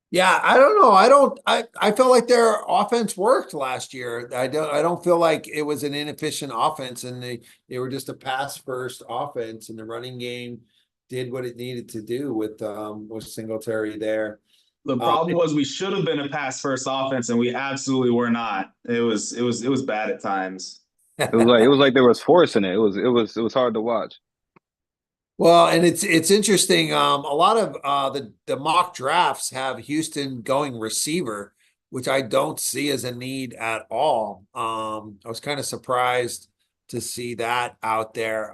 Yeah, I don't know. I felt like their offense worked last year. I don't feel like it was an inefficient offense, and they were just a pass first offense, and the running game did what it needed to do with Singletary there. The problem was we should have been a pass first offense, and we absolutely were not. It was bad at times. It was like they was forcing it. It was hard to watch. Well, and it's interesting. A lot of the mock drafts have Houston going receiver, which I don't see as a need at all. I was kind of surprised to see that out there.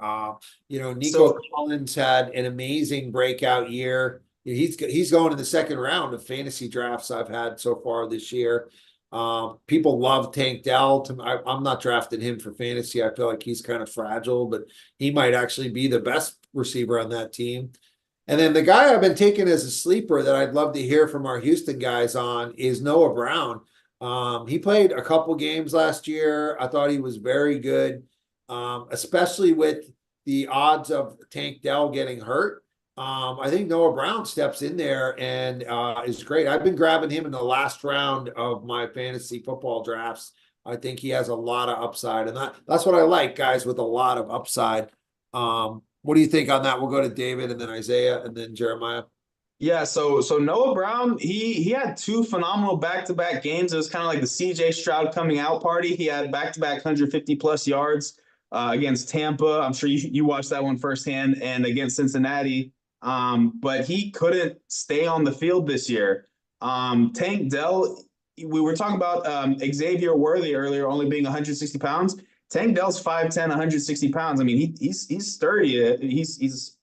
Nico Collins had an amazing breakout year. He's going in the second round of fantasy drafts I've had so far this year. People love Tank Dell. I'm not drafting him for fantasy. I feel like he's kind of fragile, but he might actually be the best receiver on that team. And then the guy I've been taking as a sleeper that I'd love to hear from our Houston guys on is Noah Brown. He played a couple games last year. I thought he was very good, especially with the odds of Tank Dell getting hurt. I think Noah Brown steps in there and is great. I've been grabbing him in the last round of my fantasy football drafts. I think he has a lot of upside, and that's what I like, guys with a lot of upside. What do you think on that? We'll go to David and then Isaiah and then Jeremiah. Yeah, so Noah Brown, he had two phenomenal back-to-back games. It was kind of like the CJ Stroud coming out party. He had back-to-back 150 plus yards against Tampa. I'm sure you watched that one firsthand, and against Cincinnati. But he couldn't stay on the field this year. Tank Dell, we were talking about Xavier Worthy earlier, only being 160 pounds. Tank Dell's 5'10", 160 pounds. I mean, he's sturdy. He's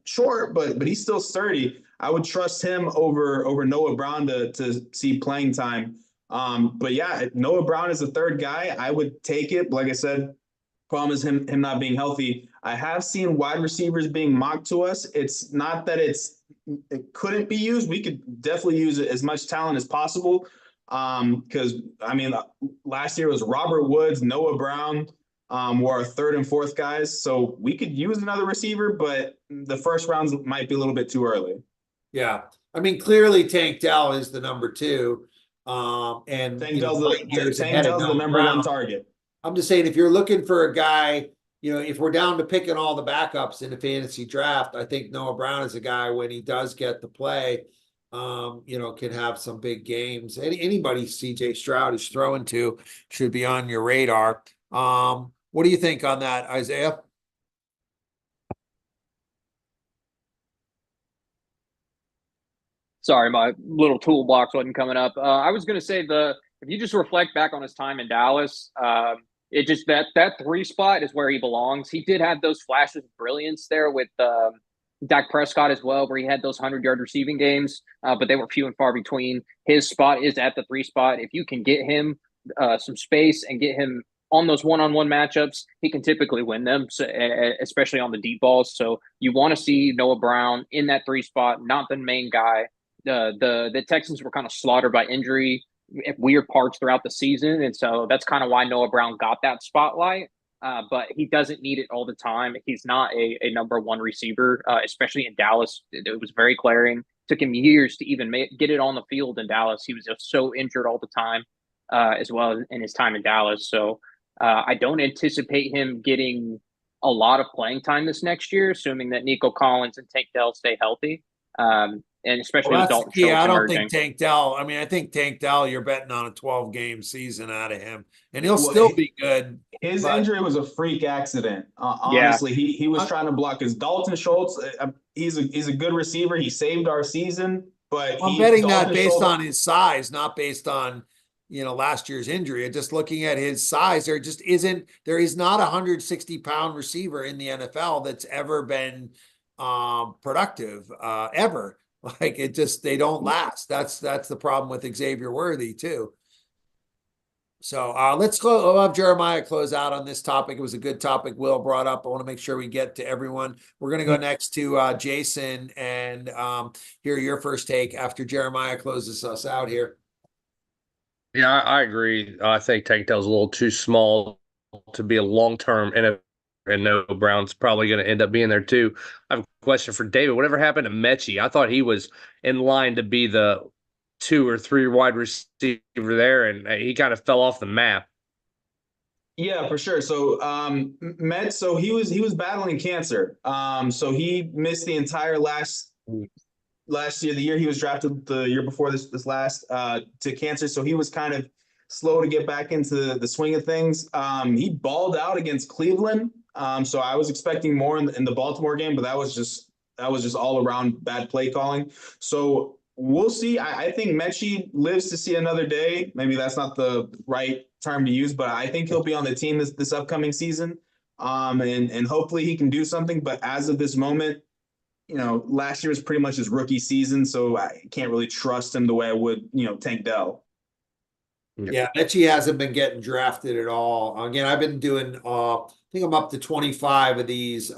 short, but he's still sturdy. I would trust him over Noah Brown to see playing time. But yeah, Noah Brown is the third guy. I would take it. Like I said, problem is him not being healthy. I have seen wide receivers being mocked to us. It's not that it couldn't be used. We could definitely use as much talent as possible. Because I mean, last year was Robert Woods, Noah Brown. Were our third and fourth guys. So we could use another receiver, but the first rounds might be a little bit too early. Yeah. I mean, clearly Tank Dell is the number two. And Tank Dell's the number one target. I'm just saying, if you're looking for a guy, if we're down to picking all the backups in the fantasy draft, I think Noah Brown is a guy when he does get to play, can have some big games. Anybody CJ Stroud is throwing to should be on your radar. What do you think on that, Isaiah? Sorry, my little toolbox wasn't coming up. I was going to say if you just reflect back on his time in Dallas, it just that three spot is where he belongs. He did have those flashes of brilliance there with Dak Prescott as well, where he had those 100-yard receiving games, but they were few and far between. His spot is at the three spot. If you can get him some space and get him on those one-on-one matchups, he can typically win them, so, especially on the deep balls. So you want to see Noah Brown in that three spot, not the main guy. The Texans were kind of slaughtered by injury at weird parts throughout the season, and so that's kind of why Noah Brown got that spotlight. But he doesn't need it all the time. He's not a number one receiver, especially in Dallas. It was very glaring. Took him years to even get it on the field in Dallas. He was just so injured all the time, as well in his time in Dallas. So I don't anticipate him getting a lot of playing time this next year, assuming that Nico Collins and Tank Dell stay healthy. And especially with Dalton Schultz I don't emerging. think Tank Dell. I mean, I think Tank Dell, you're betting on a 12-game season out of him, and he'll still be good. His injury was a freak accident. Honestly, he was trying to block his Dalton Schultz. He's a good receiver. He saved our season, but I'm betting that based on his size, not based on last year's injury. And just looking at his size, there is not a 160-pound receiver in the NFL that's ever been productive ever. Like they don't last. That's the problem with Xavier Worthy too. So let's have Jeremiah close out on this topic. It was a good topic Will brought up. I want to make sure we get to everyone. We're going to go next to Jason and hear your first take after Jeremiah closes us out here. Yeah, I agree. I think Tank Dell's a little too small to be a long-term NFL. And Noah Brown's probably going to end up being there too. I have a question for David. Whatever happened to Mechie? I thought he was in line to be the 2 or 3 wide receiver there, and he kind of fell off the map. Yeah, for sure. So so he was battling cancer. So he missed the entire last year, the year he was drafted, the year before this last to cancer. So he was kind of slow to get back into the swing of things. He balled out against Cleveland. So I was expecting more in the Baltimore game, but that was just all around bad play calling. So we'll see. I think Mechie lives to see another day. Maybe that's not the right term to use, but I think he'll be on the team this upcoming season. And hopefully he can do something. But as of this moment, last year was pretty much his rookie season, so I can't really trust him the way I would, Tank Dell. Yeah, Mechie hasn't been getting drafted at all. Again, I've been doing I think I'm up to 25 of these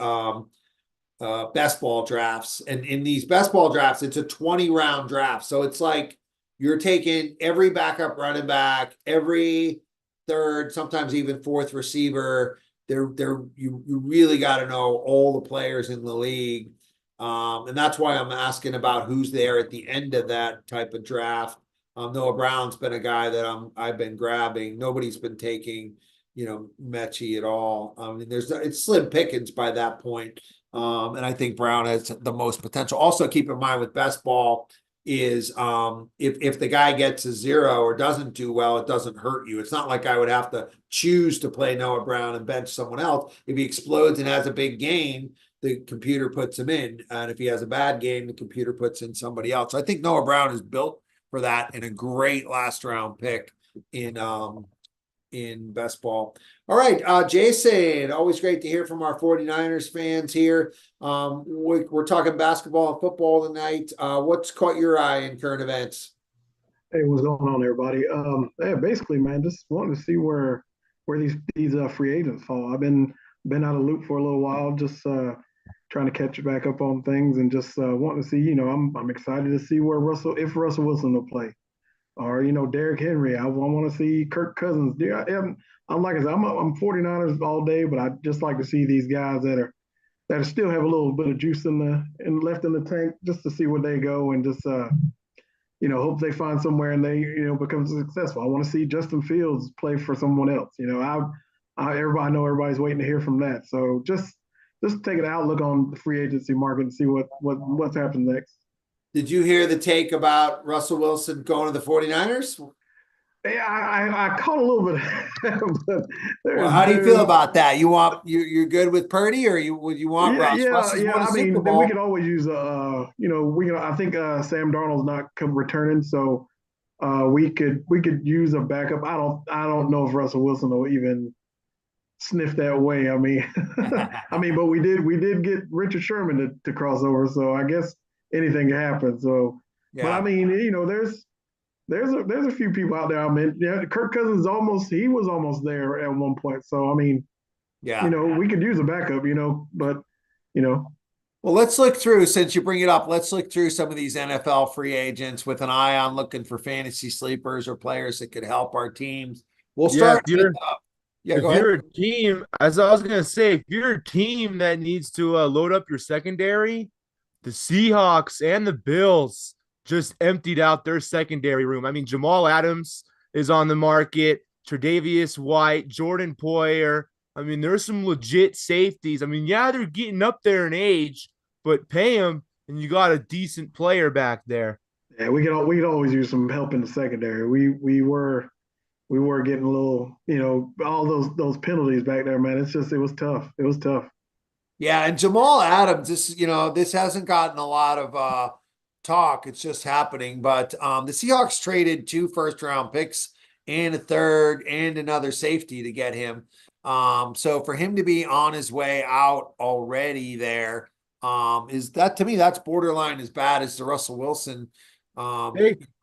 best ball drafts. And in these best ball drafts, it's a 20-round draft. So it's like you're taking every backup running back, every third, sometimes even fourth receiver. You really got to know all the players in the league. And that's why I'm asking about who's there at the end of that type of draft. Noah Brown's been a guy that I've been grabbing. Nobody's been taking, Mechie at all. I mean, it's slim pickings by that point. And I think Brown has the most potential. Also, keep in mind with best ball is if the guy gets a 0 or doesn't do well, it doesn't hurt you. It's not like I would have to choose to play Noah Brown and bench someone else. If he explodes and has a big game, the computer puts him in. And if he has a bad game, the computer puts in somebody else. So I think Noah Brown is built for that and a great last round pick in best ball. All right, Jason, always great to hear from our 49ers fans here. We're talking basketball and football tonight. What's caught your eye in current events? Hey, what's going on, everybody? Yeah, basically, man, just wanting to see where these free agents fall. I've been out of loop for a little while, just trying to catch back up on things, and just wanting to see. I'm excited to see if Russell Wilson will play, or Derrick Henry. I want to see Kirk Cousins. I'm like I said, I'm 49ers all day, but I just like to see these guys that still have a little bit of juice left in the tank, just to see where they go, and just hope they find somewhere and they become successful. I want to see Justin Fields play for someone else. Everybody's waiting to hear from that. So just take an outlook on the free agency market and see what's happened next. Did you hear the take about Russell Wilson going to the 49ers? Yeah, I caught a little bit. Well, how do you feel about that? You're good with Purdy, or would you want Russ? Yeah. I mean, we could always use I think Sam Darnold's not returning, so we could use a backup. I don't know if Russell Wilson will even sniff that way. I mean, but we did get Richard Sherman to cross over, so I guess anything can happen. So, yeah. But I mean, there's a few people out there. I mean, Kirk Cousins he was almost there at one point. So I mean, yeah, we could use a backup, but Well, let's look through, since you bring it up, let's look through some of these NFL free agents with an eye on looking for fantasy sleepers or players that could help our teams. We'll start. If you're a team, as I was gonna say, if you're a team that needs to load up your secondary, the Seahawks and the Bills just emptied out their secondary room. I mean, Jamal Adams is on the market, Tre'Davious White, Jordan Poyer. I mean, there's some legit safeties. I mean, yeah, they're getting up there in age, but pay them, and you got a decent player back there. Yeah, we could always use some help in the secondary. We were getting a little, all those penalties back there, man. It was tough. It was tough. Yeah, and Jamal Adams, this hasn't gotten a lot of talk. It's just happening. But the Seahawks traded 2 first-round picks and a third and another safety to get him. So for him to be on his way out already there, to me, that's borderline as bad as the Russell Wilson.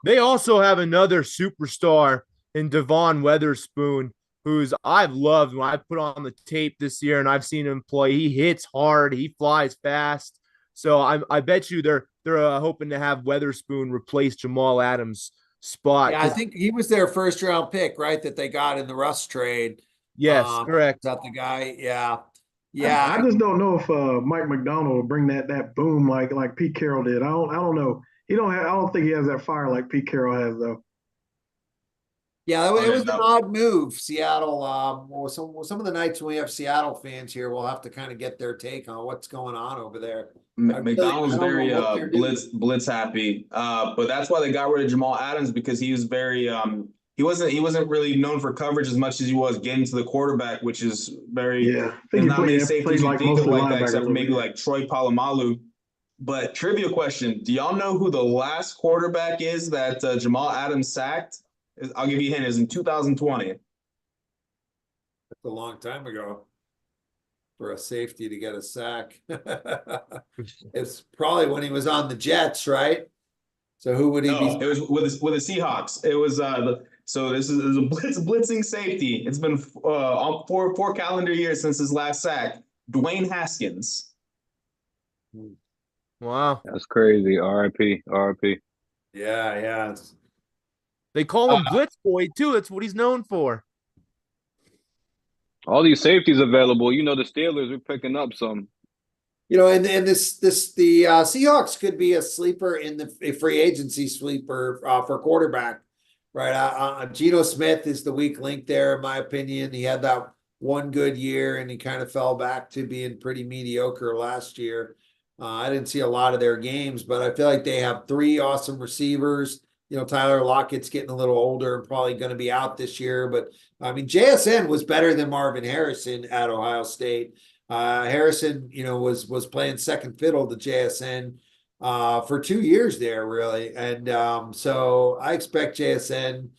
They also have another superstar in Devon Weatherspoon, who's I've loved when I put on the tape this year and I've seen him play. He hits hard, he flies fast. So I bet you they're hoping to have Weatherspoon replace Jamal Adams' spot. Yeah, I think he was their first round pick, right? That they got in the Russ trade. Yes, correct. Is that the guy? Yeah. Yeah. I just don't know if Mike McDonald will bring that boom like Pete Carroll did. I don't know. I don't think he has that fire like Pete Carroll has, though. Yeah, it was an odd move. Seattle. Some of the nights when we have Seattle fans here, we'll have to kind of get their take on what's going on over there. McDonald's very blitz happy, but that's why they got rid of Jamal Adams, because he was very he wasn't really known for coverage as much as he was getting to the quarterback, which is very not many safeties you think of like that, except for maybe like Troy Polamalu. But trivia question: do y'all know who the last quarterback is that Jamal Adams sacked? I'll give you a hint. It was in 2020. That's a long time ago for a safety to get a sack. It's probably when he was on the Jets, right? So who would he be? It was with the Seahawks. It was so this is a blitzing safety. It's been four calendar years since his last sack. Dwayne Haskins. Wow. That's crazy. RIP. RIP. Yeah. They call him Blitz Boy too. That's what he's known for. All these safeties available. You know, the Steelers are picking up some. And the Seahawks could be a sleeper in the free agency sleeper for quarterback, right? Geno Smith is the weak link there, in my opinion. He had that one good year, and he kind of fell back to being pretty mediocre last year. I didn't see a lot of their games, but I feel like they have three awesome receivers. Tyler Lockett's getting a little older and probably going to be out this year, but I mean, JSN was better than Marvin Harrison at Ohio State. Harrison, was playing second fiddle to JSN for 2 years there, really. And so I expect JSN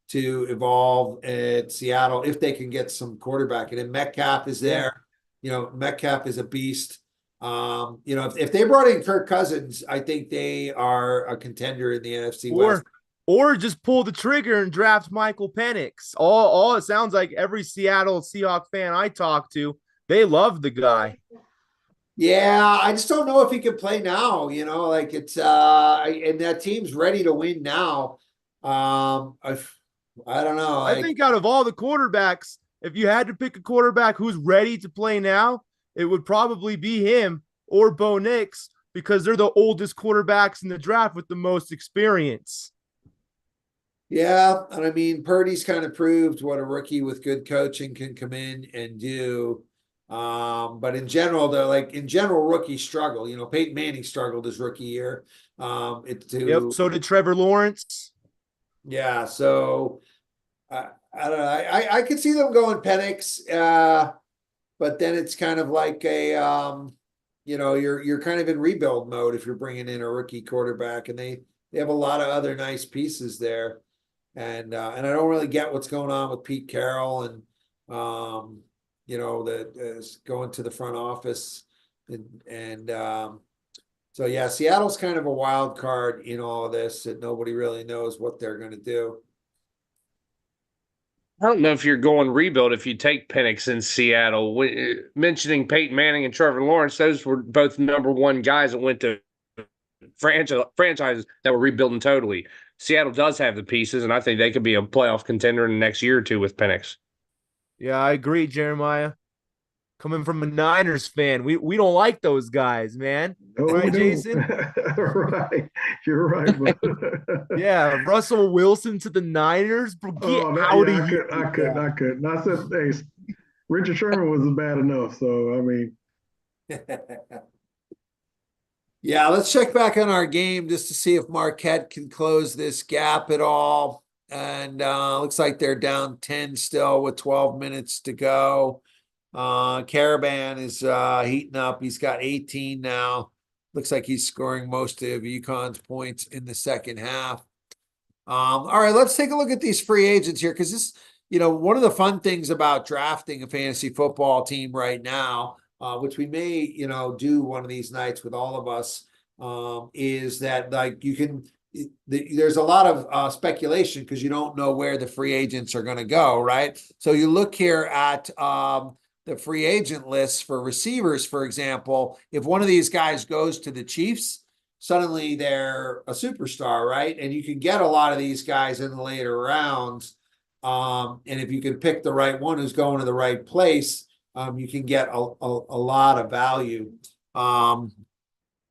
to evolve at Seattle if they can get some quarterback. And then Metcalf is there. Metcalf is a beast. If they brought in Kirk Cousins, I think they are a contender in the NFC West. Or just pull the trigger and draft Michael Penix. All it sounds like every Seattle Seahawks fan I talk to, they love the guy. Yeah, I just don't know if he can play now. Like it's and that team's ready to win now. I don't know. I think out of all the quarterbacks, if you had to pick a quarterback who's ready to play now, it would probably be him or Bo Nix, because they're the oldest quarterbacks in the draft with the most experience. Yeah, and I mean, Purdy's kind of proved what a rookie with good coaching can come in and do. But in general, rookies struggle. Peyton Manning struggled his rookie year. Yep. So did Trevor Lawrence. Yeah. So I don't know. I could see them going Penix, but then it's kind of like you're kind of in rebuild mode if you're bringing in a rookie quarterback, and they have a lot of other nice pieces there. And I don't really get what's going on with Pete Carroll and that is going to the front office and so yeah, Seattle's kind of a wild card in all of this, and nobody really knows what they're going to do. I don't know if you're going rebuild if you take Penix in Seattle. Mentioning Peyton Manning and Trevor Lawrence, those were both number one guys that went to franchises that were rebuilding totally. Seattle does have the pieces, and I think they could be a playoff contender in the next year or two with Penix. Yeah, I agree, Jeremiah. Coming from a Niners fan, we don't like those guys, man. Right, Jason? Right. You're right, but yeah, Russell Wilson to the Niners. Bro, get out of here. I couldn't. I said, hey, Richard Sherman was bad enough, so I mean. Yeah, let's check back on our game just to see if Marquette can close this gap at all. And looks like they're down 10 still with 12 minutes to go. Caravan is heating up. He's got 18 now. Looks like he's scoring most of UConn's points in the second half. All right, let's take a look at these free agents here, because this, one of the fun things about drafting a fantasy football team right now, which we may, do one of these nights with all of us, is that like you can. There's a lot of speculation because you don't know where the free agents are going to go, right? So you look here at the free agent lists for receivers, for example. If one of these guys goes to the Chiefs, suddenly they're a superstar, right? And you can get a lot of these guys in the later rounds. And if you can pick the right one who's going to the right place, you can get a lot of value.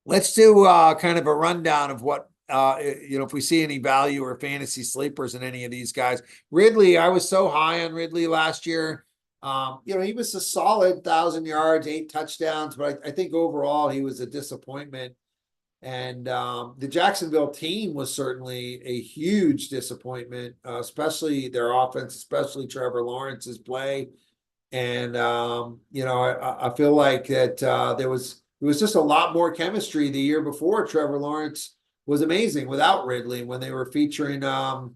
Let's do kind of a rundown of what if we see any value or fantasy sleepers in any of these guys. Ridley, I was so high on Ridley last year. He was a solid 1,000 yards, 8 touchdowns, but I think overall he was a disappointment. And the Jacksonville team was certainly a huge disappointment, especially their offense, especially Trevor Lawrence's play. And I feel like that it was just a lot more chemistry the year before. Trevor Lawrence was amazing without Ridley when they were featuring the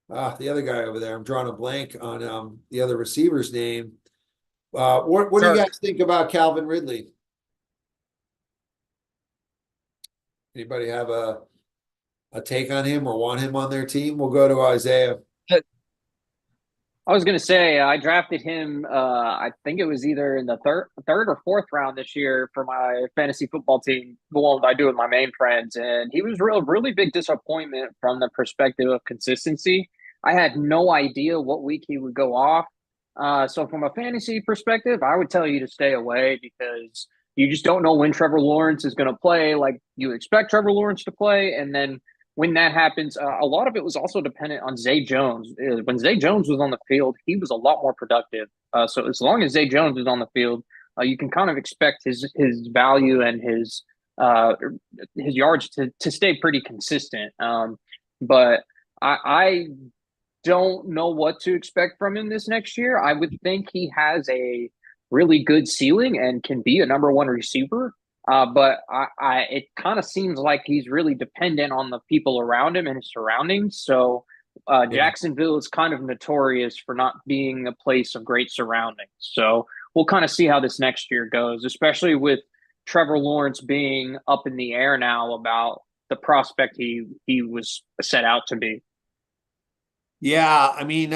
other guy over there. I'm drawing a blank on the other receiver's name. What do you guys think about Calvin Ridley? Anybody have a take on him or want him on their team? We'll go to Isaiah. I was gonna say I drafted him. I think it was either in the third or fourth round this year for my fantasy football team, the one I do with my main friends, and he was really big disappointment from the perspective of consistency. I had no idea what week he would go off. So from a fantasy perspective, I would tell you to stay away because you just don't know when Trevor Lawrence is going to play like you expect Trevor Lawrence to play, and then when that happens, a lot of it was also dependent on Zay Jones. When Zay Jones was on the field, he was a lot more productive. So as long as Zay Jones is on the field, you can kind of expect his value and his yards to stay pretty consistent. But I don't know what to expect from him this next year. I would think he has a really good ceiling and can be a number one receiver. But it kind of seems like he's really dependent on the people around him and his surroundings. So Jacksonville is kind of notorious for not being a place of great surroundings. So we'll kind of see how this next year goes, especially with Trevor Lawrence being up in the air now about the prospect he was set out to be. Yeah, I mean,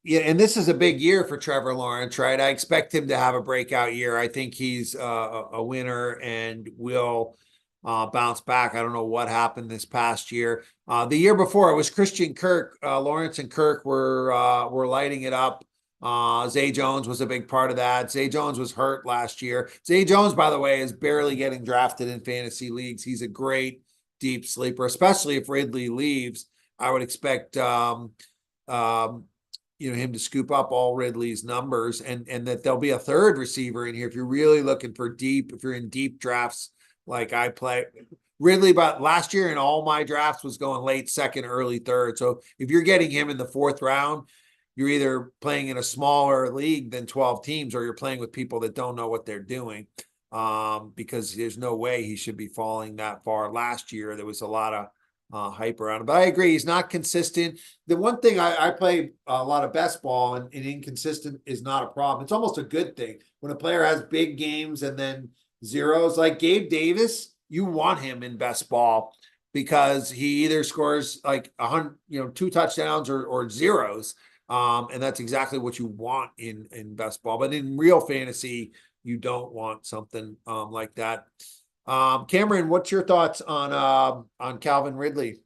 yeah, and this is a big year for Trevor Lawrence, right? I expect him to have a breakout year. I think he's a winner and will bounce back. I don't know what happened this past year. The year before, it was Christian Kirk. Lawrence and Kirk were lighting it up. Zay Jones was a big part of that. Zay Jones was hurt last year. Zay Jones, by the way, is barely getting drafted in fantasy leagues. He's a great deep sleeper, especially if Ridley leaves. I would expect him to scoop up all Ridley's numbers and that there'll be a third receiver in here if you're really looking for deep, if you're in deep drafts like I play. Ridley, but last year in all my drafts was going late second, early third. So if you're getting him in the fourth round, you're either playing in a smaller league than 12 teams or you're playing with people that don't know what they're doing, because there's no way he should be falling that far. Last year, there was a lot of hype around him. But I agree, he's not consistent. The one thing I play a lot of best ball, and inconsistent is not a problem. It's almost a good thing. When a player has big games and then zeros, like Gabe Davis, you want him in best ball because he either scores like 100, 2 touchdowns or zeros. And that's exactly what you want in best ball. But in real fantasy, you don't want something like that. Cameron, what's your thoughts on Calvin Ridley?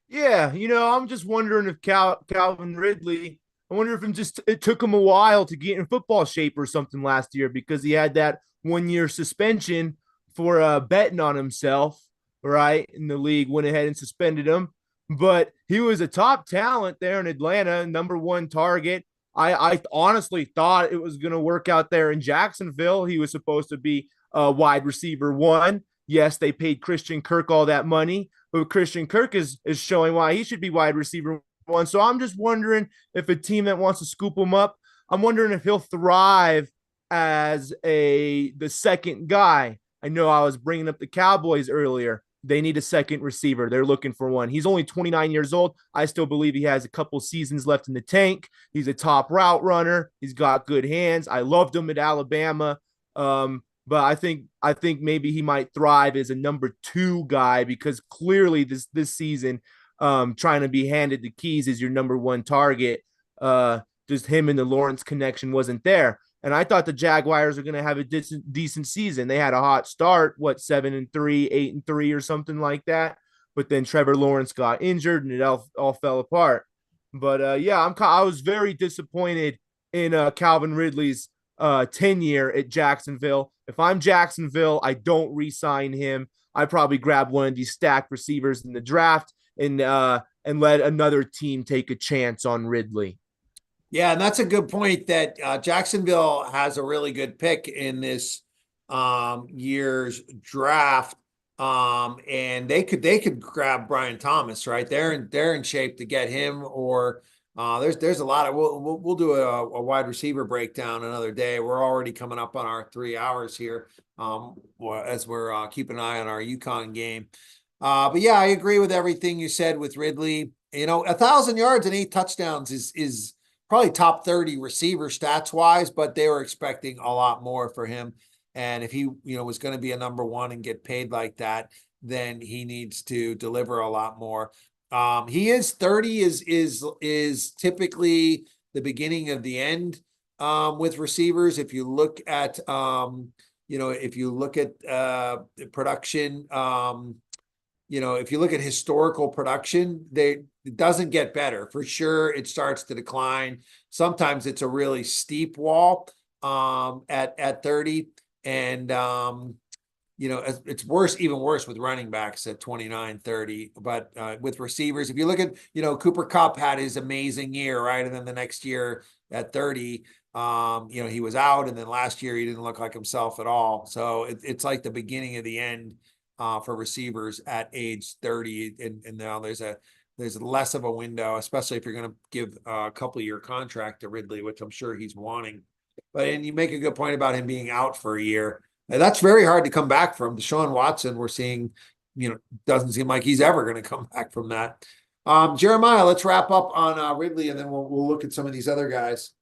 Yeah, I'm just wondering if Calvin Ridley, I wonder if it took him a while to get in football shape or something last year because he had that 1-year suspension for betting on himself, right? In the league went ahead and suspended him. But he was a top talent there in Atlanta, number one target. I honestly thought it was going to work out there in Jacksonville. He was supposed to be wide receiver 1. Yes, they paid Christian Kirk all that money, but Christian Kirk is showing why he should be wide receiver 1. So I'm just wondering if a team that wants to scoop him up, I'm wondering if he'll thrive as the second guy. I know I was bringing up the Cowboys earlier. They need a second receiver. They're looking for one. He's only 29 years old. I still believe he has a couple seasons left in the tank. He's a top route runner. He's got good hands. I loved him at Alabama. But I think maybe he might thrive as a number 2 guy because clearly this season, trying to be handed the keys as your number 1 target, just him and the Lawrence connection wasn't there. And I thought the Jaguars are going to have a decent season. They had a hot start, 7-3, 8-3, or something like that. But then Trevor Lawrence got injured, and it all fell apart. But I was very disappointed in Calvin Ridley's tenure at Jacksonville. If I'm Jacksonville, I don't re-sign him. I probably grab one of these stacked receivers in the draft and let another team take a chance on Ridley. Yeah, and that's a good point that Jacksonville has a really good pick in this year's draft. And they could grab Brian Thomas, right? They're in shape to get him, or there's a lot of we'll do a wide receiver breakdown another day. We're already coming up on our 3 hours here as we're keeping an eye on our UConn game. But yeah, I agree with everything you said with Ridley. 1,000 yards and 8 touchdowns is probably top 30 receiver stats wise, but they were expecting a lot more for him. And if he, was going to be a number 1 and get paid like that, then he needs to deliver a lot more. He is 30 is typically the beginning of the end with receivers. If you look at if you look at production, if you look at historical production, it doesn't get better. For sure, it starts to decline. Sometimes it's a really steep wall at 30. And it's worse, even worse with running backs at 29, 30. But with receivers, if you look at, Cooper Kupp had his amazing year, right? And then the next year at 30, he was out. And then last year, he didn't look like himself at all. So it's like the beginning of the end for receivers at age 30. And now there's less of a window, especially if you're going to give a couple-year contract to Ridley, which I'm sure he's wanting. And you make a good point about him being out for a year. And that's very hard to come back from. Deshaun Watson, we're seeing, doesn't seem like he's ever going to come back from that. Jeremiah, let's wrap up on Ridley, and then we'll look at some of these other guys.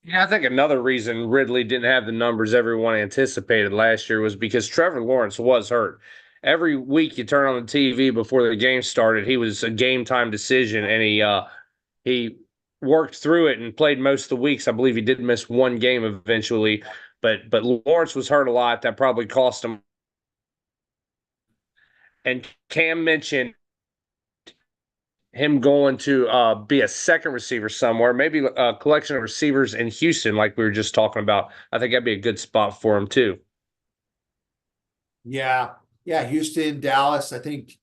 Yeah, I think another reason Ridley didn't have the numbers everyone anticipated last year was because Trevor Lawrence was hurt. Every week you turn on the TV before the game started, he was a game-time decision, and he worked through it and played most of the weeks. I believe he did miss one game eventually. But Lawrence was hurt a lot. That probably cost him. And Cam mentioned him going to be a second receiver somewhere, maybe a collection of receivers in Houston, like we were just talking about. I think that'd be a good spot for him too. Yeah, Houston, Dallas. I think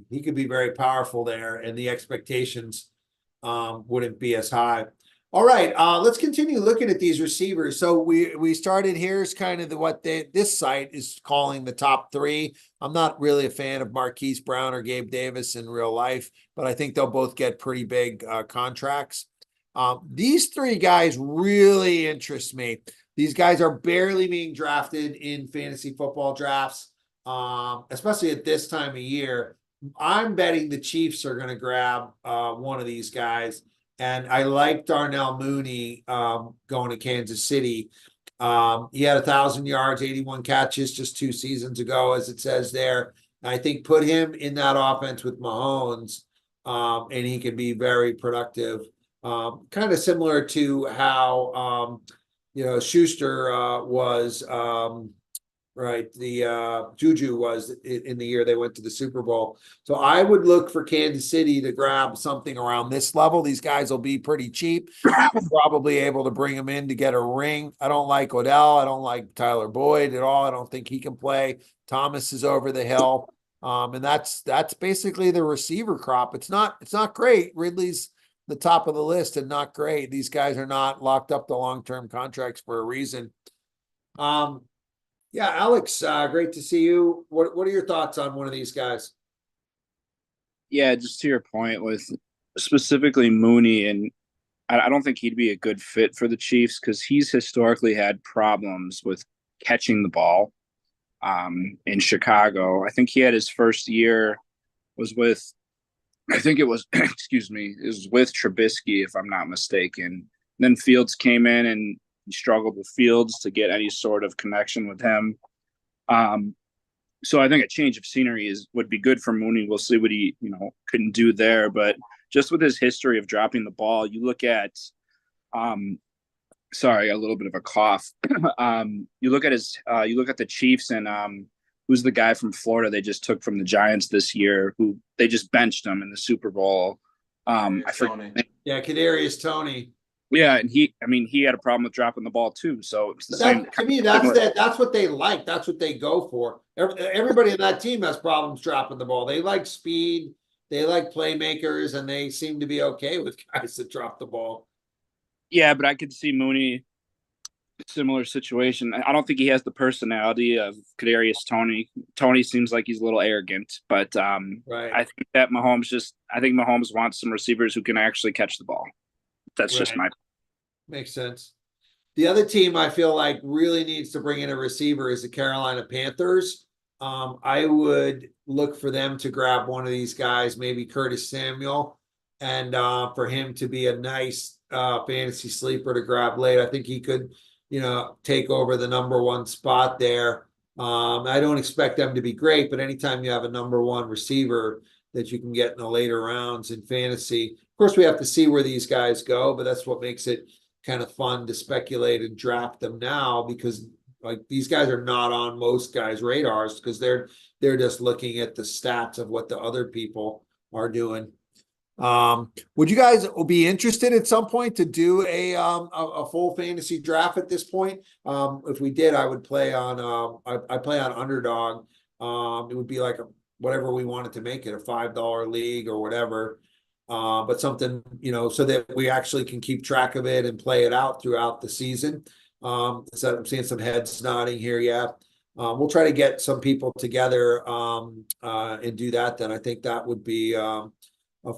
he could be very powerful there, and the expectations wouldn't be as high. All right, let's continue looking at these receivers. So we started, here's kind of this site is calling the top three. I'm not really a fan of Marquise Brown or Gabe Davis in real life, but I think they'll both get pretty big contracts. These three guys really interest me. These guys are barely being drafted in fantasy football drafts, especially at this time of year. I'm betting the Chiefs are going to grab one of these guys. And I like Darnell Mooney going to Kansas City. He had 1,000 yards, 81 catches just 2 seasons ago, as it says there. And I think put him in that offense with Mahomes, and he can be very productive. Kind of similar to how, Schuster was, right? The Juju was in the year they went to the Super Bowl. So I would look for Kansas City to grab something around this level. These guys will be pretty cheap. Probably able to bring them in to get a ring. I don't like Odell. I don't like Tyler Boyd at all. I don't think he can play. Thomas is over the hill. And that's basically the receiver crop. It's not great. Ridley's the top of the list and not great. These guys are not locked up to long-term contracts for a reason. Yeah, Alex, great to see you. What are your thoughts on one of these guys? Yeah, just to your point with specifically Mooney, and I don't think he'd be a good fit for the Chiefs because he's historically had problems with catching the ball in Chicago. I think he had his first year was with, I think it was, excuse me, it was with Trubisky, if I'm not mistaken. And then Fields came in and he struggled with Fields to get any sort of connection with him. So I think a change of scenery would be good for Mooney. We'll see what he, couldn't do there. But just with his history of dropping the ball, you look at, sorry, a little bit of a cough. You look at the Chiefs and who's the guy from Florida they just took from the Giants this year, who they just benched him in the Super Bowl. I forget. Yeah, Kadarius Toney. Yeah, and he had a problem with dropping the ball too. So it's the same. To me, that's what they like. That's what they go for. Everybody in that team has problems dropping the ball. They like speed. They like playmakers, and they seem to be okay with guys that drop the ball. Yeah, but I could see Mooney, similar situation. I don't think he has the personality of Kadarius Toney. Toney seems like he's a little arrogant, but right. I think that Mahomes wants some receivers who can actually catch the ball. That's just my. Makes sense. The other team I feel like really needs to bring in a receiver is the Carolina Panthers. I would look for them to grab one of these guys, maybe Curtis Samuel, and for him to be a nice fantasy sleeper to grab late. I think he could, take over the number one spot there. I don't expect them to be great, but anytime you have a number one receiver that you can get in the later rounds in fantasy, of course, we have to see where these guys go, but that's what makes it kind of fun to speculate and draft them now, because like these guys are not on most guys' radars because they're just looking at the stats of what the other people are doing. Would you guys be interested at some point to do a full fantasy draft at this point? If we did, I would play on I play on Underdog. It would be like whatever we wanted to make it, a $5 league or whatever. But something, so that we actually can keep track of it and play it out throughout the season. So I'm seeing some heads nodding here. Yeah. We'll try to get some people together and do that. Then I think that would be a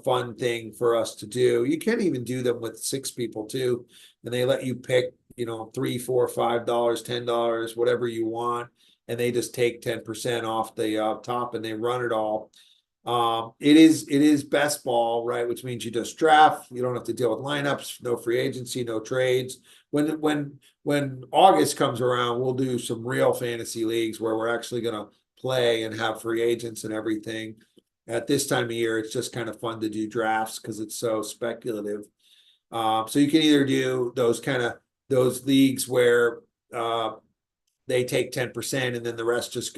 fun thing for us to do. You can even do them with 6 people too, and they let you pick, $3, $4, $5, $10, whatever you want, and they just take 10% off the top and they run it all. It is best ball, right? Which means you just draft. You don't have to deal with lineups, no free agency, no trades. When August comes around, we'll do some real fantasy leagues where we're actually going to play and have free agents and everything. At this time of year, it's just kind of fun to do drafts because it's so speculative. So you can either do those leagues where they take 10% and then the rest just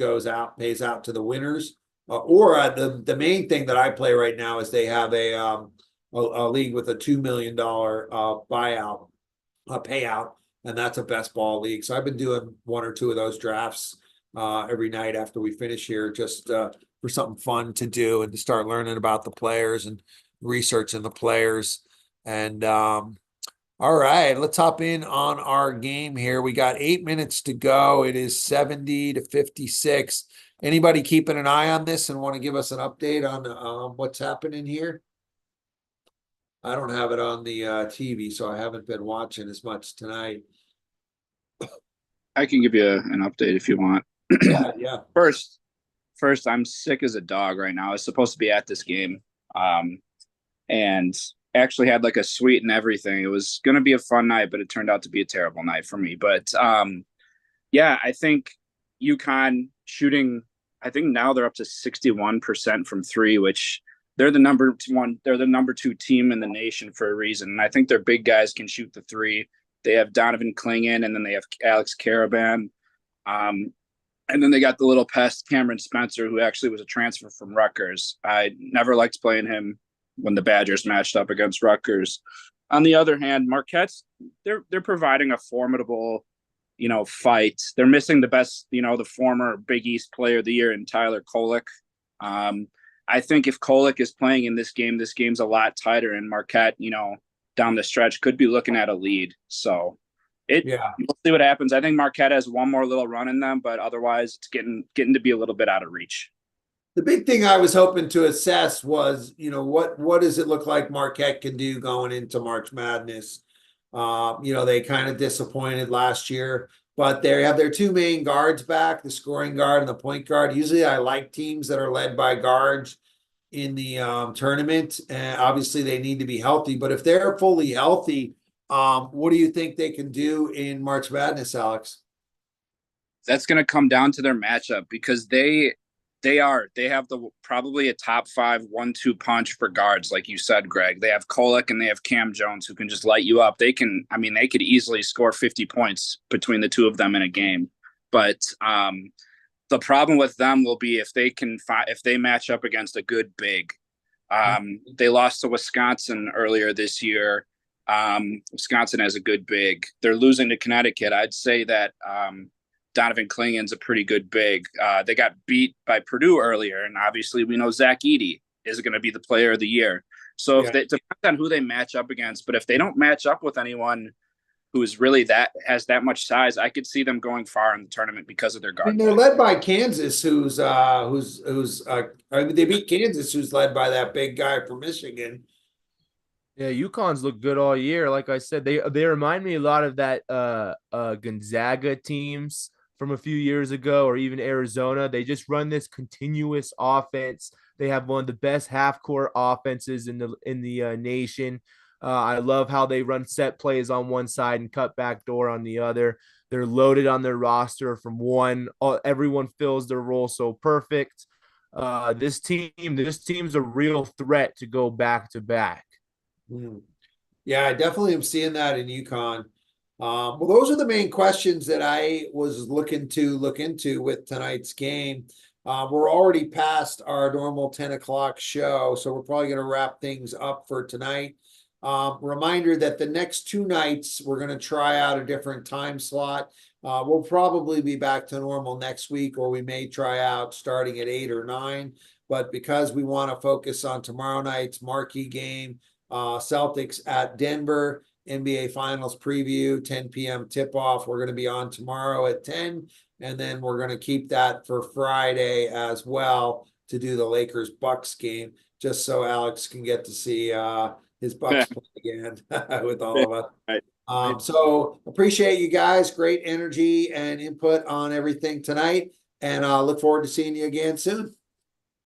pays out to the winners. Or the main thing that I play right now is they have a league with a $2 million buyout payout, and that's a best ball league. So I've been doing 1 or 2 of those drafts every night after we finish here, just for something fun to do and to start learning about the players and researching the players. And all right, let's hop in on our game here. We got 8 minutes to go. It is 70-56. Anybody keeping an eye on this and want to give us an update on what's happening here? I don't have it on the TV, so I haven't been watching as much tonight. I can give you an update if you want. Yeah. First, I'm sick as a dog right now. I was supposed to be at this game, and actually had like a suite and everything. It was going to be a fun night, but it turned out to be a terrible night for me. But yeah, I think UConn shooting. I think now they're up to 61% from 3, which they're the number 1. They're the number 2 team in the nation for a reason. And I think their big guys can shoot the 3. They have Donovan Clingan, and then they have Alex Caravan. And then they got the little pest, Cameron Spencer, who actually was a transfer from Rutgers. I never liked playing him when the Badgers matched up against Rutgers. On the other hand, Marquette's, they're providing a formidable, fight. They're missing the best, the former Big East player of the year in Tyler Kolek. I think if Kolek is playing in this game's a lot tighter, and Marquette, down the stretch could be looking at a lead. So we'll see what happens. I think Marquette has one more little run in them, but otherwise it's getting to be a little bit out of reach. The big thing I was hoping to assess was, what does it look like Marquette can do going into March Madness? They kind of disappointed last year, but they have their 2 main guards back, the scoring guard and the point guard. Usually I like teams that are led by guards in the tournament. And obviously they need to be healthy, but if they're fully healthy, what do you think they can do in March Madness, Alex? That's going to come down to their matchup, because they have probably a top 5 1-2 punch for guards, like you said, Greg. They have Kolek and they have Cam Jones, who can just light you up. They could easily score 50 points between the 2 of them in a game. But the problem with them will be if they match up against a good big. They lost to Wisconsin earlier this year. Wisconsin has a good big. They're losing to Connecticut. I'd say that Donovan Clingan's a pretty good big. They got beat by Purdue earlier, and obviously we know Zach Edey is going to be the player of the year. So if it depends on who they match up against, but if they don't match up with anyone who is really has that much size, I could see them going far in the tournament because of their guard. They're led by Kansas, they beat Kansas, who's led by that big guy from Michigan. Yeah, UConn's looked good all year. Like I said, they remind me a lot of that Gonzaga teams from a few years ago, or even Arizona. They just run this continuous offense. They have one of the best half-court offenses in the nation. I love how they run set plays on one side and cut back door on the other. They're loaded on their roster from one. Everyone fills their role so perfect. This team's a real threat to go back to back. Yeah, I definitely am seeing that in UConn. Well, those are the main questions that I was looking to look into with tonight's game. We're already past our normal 10 o'clock show, so we're probably going to wrap things up for tonight. Reminder that the next two nights, we're going to try out a different time slot. We'll probably be back to normal next week, or we may try out starting at 8 or 9. But because we want to focus on tomorrow night's marquee game, Celtics at Denver, NBA Finals preview, 10 p.m. tip-off. We're going to be on tomorrow at 10, and then we're going to keep that for Friday as well to do the Lakers-Bucks game, just so Alex can get to see his Bucks play again with all of us. So appreciate you guys. Great energy and input on everything tonight, and look forward to seeing you again soon.